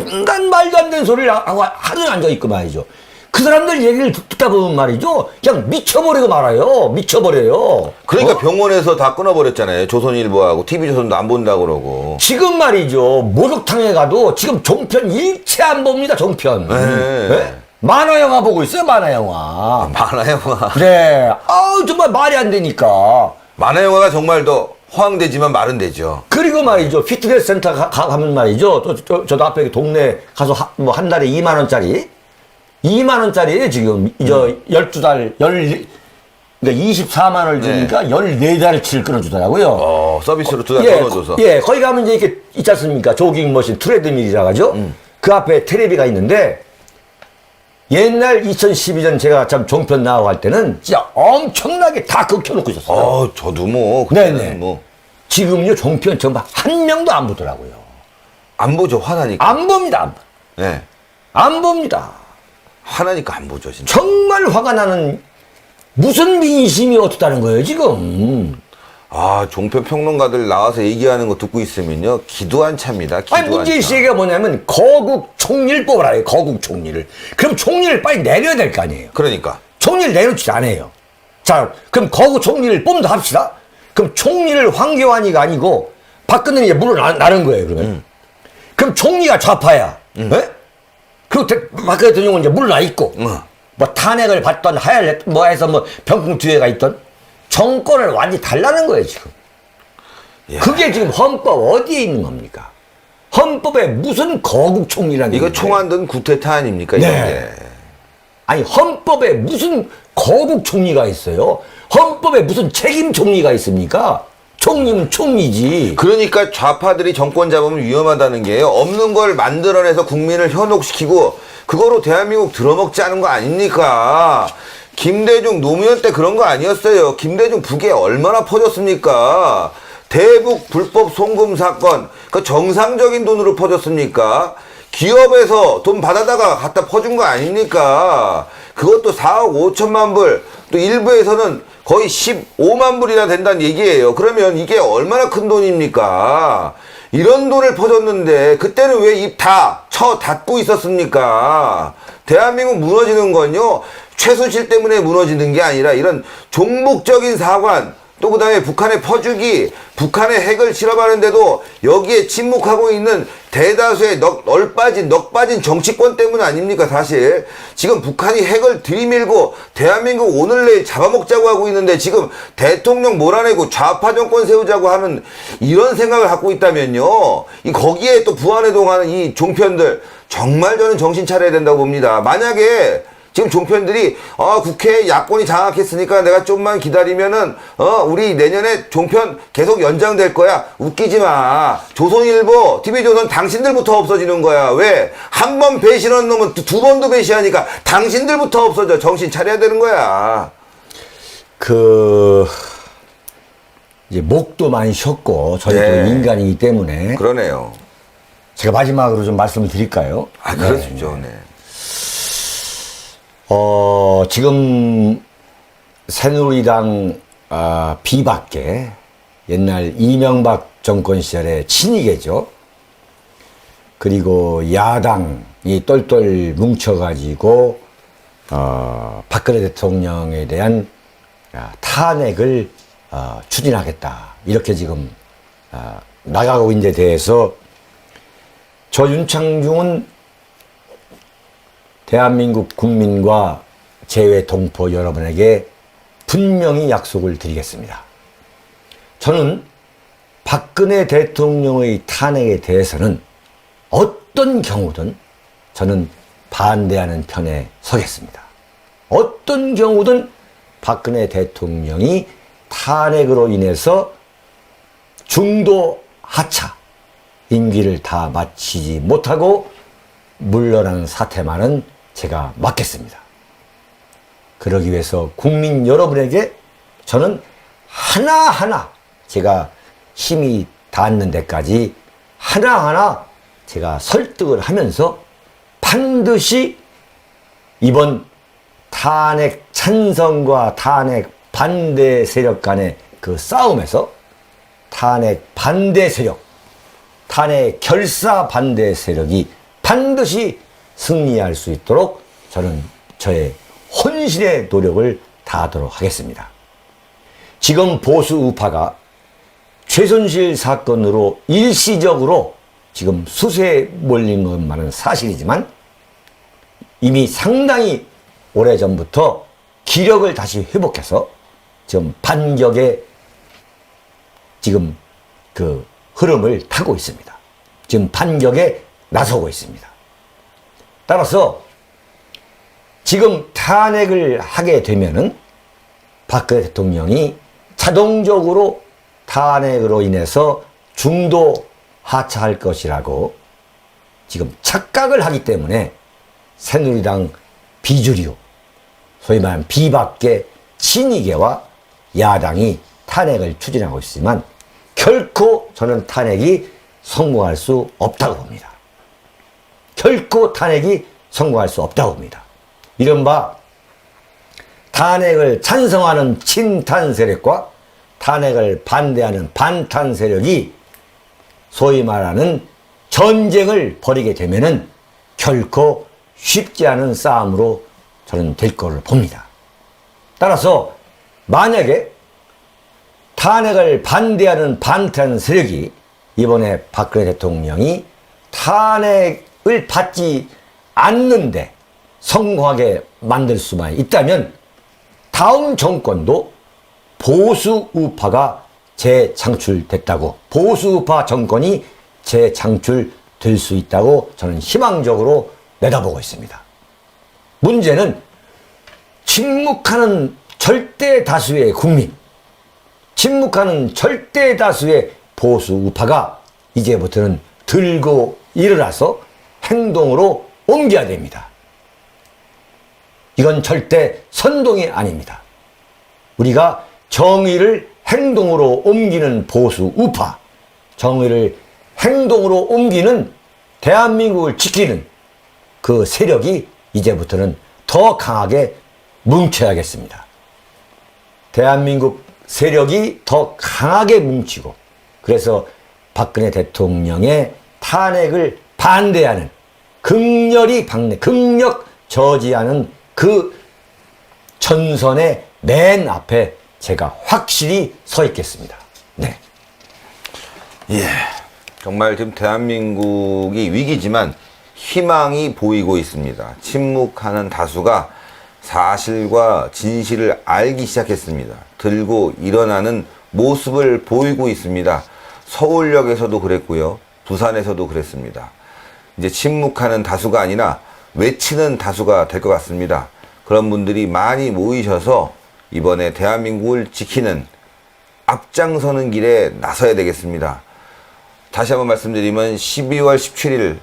혼난 말도 안 되는 소리를 하고 하루 앉아있고 말이죠. 그 사람들 얘기를 듣다 보면 말이죠, 그냥 미쳐버리고 말아요. 미쳐버려요. 그러니까 병원에서 다 끊어버렸잖아요. 조선일보하고 TV조선도 안 본다고 그러고. 지금 말이죠, 목욕탕에 가도 지금 종편 일체 안 봅니다, 종편. 네. 만화 영화 보고 있어요, 만화 영화. 만화 영화. 그래. 아우, 정말 말이 안 되니까. 만화 영화가 정말 더 허황되지만 말은 되죠. 그리고 말이죠, 피트니스 센터 가면 말이죠, 저도 앞에 동네 가서 뭐 한 달에 2만원짜리, 2만원짜리 지금, 12달, 그러니까 24만원을 주니까 14달치를 끊어주더라고요. 서비스로 2달 예, 끊어줘서. 예, 거기 가면 이제 이렇게 있지 않습니까? 조깅머신, 트레드밀이라 하죠? 그 앞에 테레비가 있는데, 옛날 2012년 제가 참 종편 나가고 할 때는 진짜 엄청나게 다 켜놓고 있었어요. 저도 뭐, 그때는 네네. 뭐. 지금요, 종편 정말 한 명도 안 보더라고요. 안 보죠, 화나니까. 안 봅니다. 네. 안 봅니다. 화나니까 안 보죠, 진짜. 정말 화가 나는, 무슨 민심이 어떻다는 거예요, 지금. 종편 평론가들 나와서 얘기하는 거 듣고 있으면요, 기도 안 찹니다. 기도 아니, 문재인 안 차. 씨가 뭐냐면, 거국 총리를 뽑으라 해요, 거국 총리를. 그럼 총리를 빨리 내려야 될 거 아니에요. 그러니까. 총리를 내놓지 않아요. 자, 그럼 거국 총리를 뽑는다 합시다. 그럼 총리를 황교안이가 아니고 박근혜가 물러나는 거예요, 그러면. 그럼 총리가 좌파야. 예? 그리고 박근혜 대통령은 이제 물러나 있고, 뭐 탄핵을 받던 하야를 뭐 해서 뭐 병풍 뒤에가 있던 정권을 완전히 달라는 거예요, 지금. 야. 그게 지금 헌법 어디에 있는 겁니까? 헌법에 무슨 거국 총리라는 게 이거 있는데. 총안든 구테타 아닙니까? 네. 이게. 아니, 헌법에 무슨 거국 총리가 있어요? 헌법에 무슨 책임 총리가 있습니까? 총리는 총리지. 그러니까 좌파들이 정권 잡으면 위험하다는 게요. 없는 걸 만들어내서 국민을 현혹시키고 그거로 대한민국 들어먹지 않은 거 아닙니까? 김대중 노무현 때 그런 거 아니었어요. 김대중 북에 얼마나 퍼졌습니까? 대북 불법 송금 사건, 그 정상적인 돈으로 퍼졌습니까? 기업에서 돈 받아다가 갖다 퍼준 거 아닙니까? 그것도 4억 5천만 불, 또 일부에서는 거의 15만 불이나 된다는 얘기예요. 그러면 이게 얼마나 큰 돈입니까? 이런 돈을 퍼줬는데 그때는 왜 입 다 닫고 있었습니까? 대한민국 무너지는 건요, 최순실 때문에 무너지는 게 아니라 이런 종북적인 사관, 또 그 다음에 북한의 퍼주기, 북한의 핵을 실험하는데도 여기에 침묵하고 있는 대다수의 넉빠진 정치권 때문 아닙니까, 사실. 지금 북한이 핵을 들이밀고 대한민국 오늘 내일 잡아먹자고 하고 있는데 지금 대통령 몰아내고 좌파 정권 세우자고 하는 이런 생각을 갖고 있다면요, 거기에 또 부안해동하는 이 종편들, 정말 저는 정신 차려야 된다고 봅니다. 만약에 지금 종편들이 국회에 야권이 장악했으니까 내가 좀만 기다리면은 우리 내년에 종편 계속 연장될 거야. 웃기지 마. 조선일보, TV조선 당신들부터 없어지는 거야. 왜? 한 번 배신한 놈은 두 번도 배신하니까 당신들부터 없어져. 정신 차려야 되는 거야. 이제 목도 많이 쉬었고 저희도 네. 인간이기 때문에 그러네요. 제가 마지막으로 좀 말씀을 드릴까요? 그렇죠. 네. 지금 새누리당 비박계, 옛날 이명박 정권 시절의 친이계죠. 그리고 야당이 똘똘 뭉쳐가지고 박근혜 대통령에 대한 탄핵을 추진하겠다, 이렇게 지금 나가고 있는 데 대해서 저 윤창중은 대한민국 국민과 재외 동포 여러분에게 분명히 약속을 드리겠습니다. 저는 박근혜 대통령의 탄핵에 대해서는 어떤 경우든 저는 반대하는 편에 서겠습니다. 어떤 경우든 박근혜 대통령이 탄핵으로 인해서 중도 하차, 임기를 다 마치지 못하고 물러나는 사태만은 제가 막겠습니다. 그러기 위해서 국민 여러분에게 저는 하나하나 제가 힘이 닿는 데까지 하나하나 제가 설득을 하면서 반드시 이번 탄핵 찬성과 탄핵 반대 세력 간의 그 싸움에서 탄핵 반대 세력, 탄핵 결사 반대 세력이 반드시 승리할 수 있도록 저는 저의 혼신의 노력을 다하도록 하겠습니다. 지금 보수 우파가 최순실 사건으로 일시적으로 지금 수세에 몰린 것만은 사실이지만 이미 상당히 오래전부터 기력을 다시 회복해서 지금 반격의 지금 그 흐름을 타고 있습니다. 지금 반격에 나서고 있습니다. 따라서 지금 탄핵을 하게 되면은 박근혜 대통령이 자동적으로 탄핵으로 인해서 중도 하차할 것이라고 지금 착각을 하기 때문에 새누리당 비주류, 소위 말하는 비박계 친이계와 야당이 탄핵을 추진하고 있지만 결코 저는 탄핵이 성공할 수 없다고 봅니다. 결코 탄핵이 성공할 수 없다고 봅니다. 이른바 탄핵을 찬성하는 친탄 세력과 탄핵을 반대하는 반탄 세력이 소위 말하는 전쟁을 벌이게 되면은 결코 쉽지 않은 싸움으로 저는 될 거를 봅니다. 따라서 만약에 탄핵을 반대하는 반탄 세력이 이번에 박근혜 대통령이 탄핵을 받지 않는데 성공하게 만들 수만 있다면 다음 정권도 보수 우파가 재창출됐다고, 보수 우파 정권이 재창출될 수 있다고 저는 희망적으로 내다보고 있습니다. 문제는 침묵하는 절대 다수의 국민, 침묵하는 절대 다수의 보수 우파가 이제부터는 들고 일어나서 행동으로 옮겨야 됩니다. 이건 절대 선동이 아닙니다. 우리가 정의를 행동으로 옮기는 보수 우파, 정의를 행동으로 옮기는 대한민국을 지키는 그 세력이 이제부터는 더 강하게 뭉쳐야겠습니다. 대한민국 세력이 더 강하게 뭉치고, 그래서 박근혜 대통령의 탄핵을 반대하는, 극렬히 박내, 극력 저지하는 그 전선의 맨 앞에 제가 확실히 서 있겠습니다. 네. 예. 정말 지금 대한민국이 위기지만 희망이 보이고 있습니다. 침묵하는 다수가 사실과 진실을 알기 시작했습니다. 들고 일어나는 모습을 보이고 있습니다. 서울역에서도 그랬고요. 부산에서도 그랬습니다. 이제 침묵하는 다수가 아니라 외치는 다수가 될 것 같습니다. 그런 분들이 많이 모이셔서 이번에 대한민국을 지키는, 앞장서는 길에 나서야 되겠습니다. 다시 한번 말씀드리면 12월 17일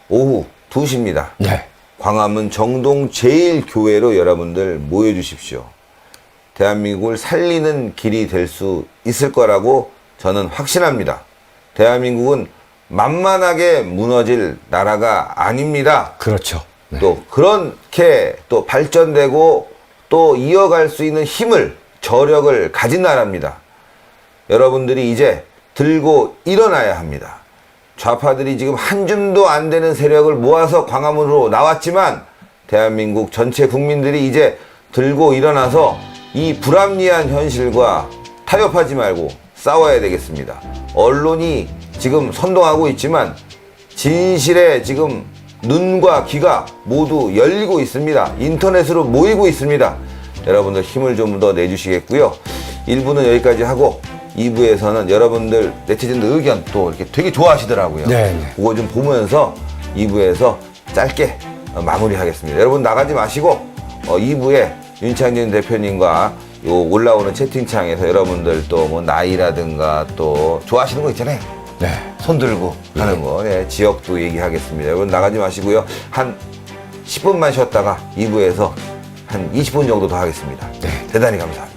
오후 2시입니다. 네. 광화문 정동 제1교회로 여러분들 모여주십시오. 대한민국을 살리는 길이 될 수 있을 거라고 저는 확신합니다. 대한민국은 만만하게 무너질 나라가 아닙니다. 그렇죠. 네. 또 그렇게 또 발전되고 또 이어갈 수 있는 힘을, 저력을 가진 나라입니다. 여러분들이 이제 들고 일어나야 합니다. 좌파들이 지금 한 줌도 안 되는 세력을 모아서 광화문으로 나왔지만 대한민국 전체 국민들이 이제 들고 일어나서 이 불합리한 현실과 타협하지 말고 싸워야 되겠습니다. 언론이 지금 선동하고 있지만 진실에 지금 눈과 귀가 모두 열리고 있습니다. 인터넷으로 모이고 있습니다. 여러분들 힘을 좀 더 내주시겠고요. 1부는 여기까지 하고 2부에서는 여러분들 네티즌들 의견 또 이렇게 되게 좋아하시더라고요. 네. 그거 좀 보면서 2부에서 짧게 마무리하겠습니다. 여러분 나가지 마시고 2부에 윤창진 대표님과 요 올라오는 채팅창에서 여러분들 또 뭐 나이라든가 또 좋아하시는 거 있잖아요. 네. 손 들고 하는 거, 예, 지역도 얘기하겠습니다. 여러분 나가지 마시고요. 한 10분만 쉬었다가 2부에서 한 20분 정도 더 하겠습니다. 네. 대단히 감사합니다.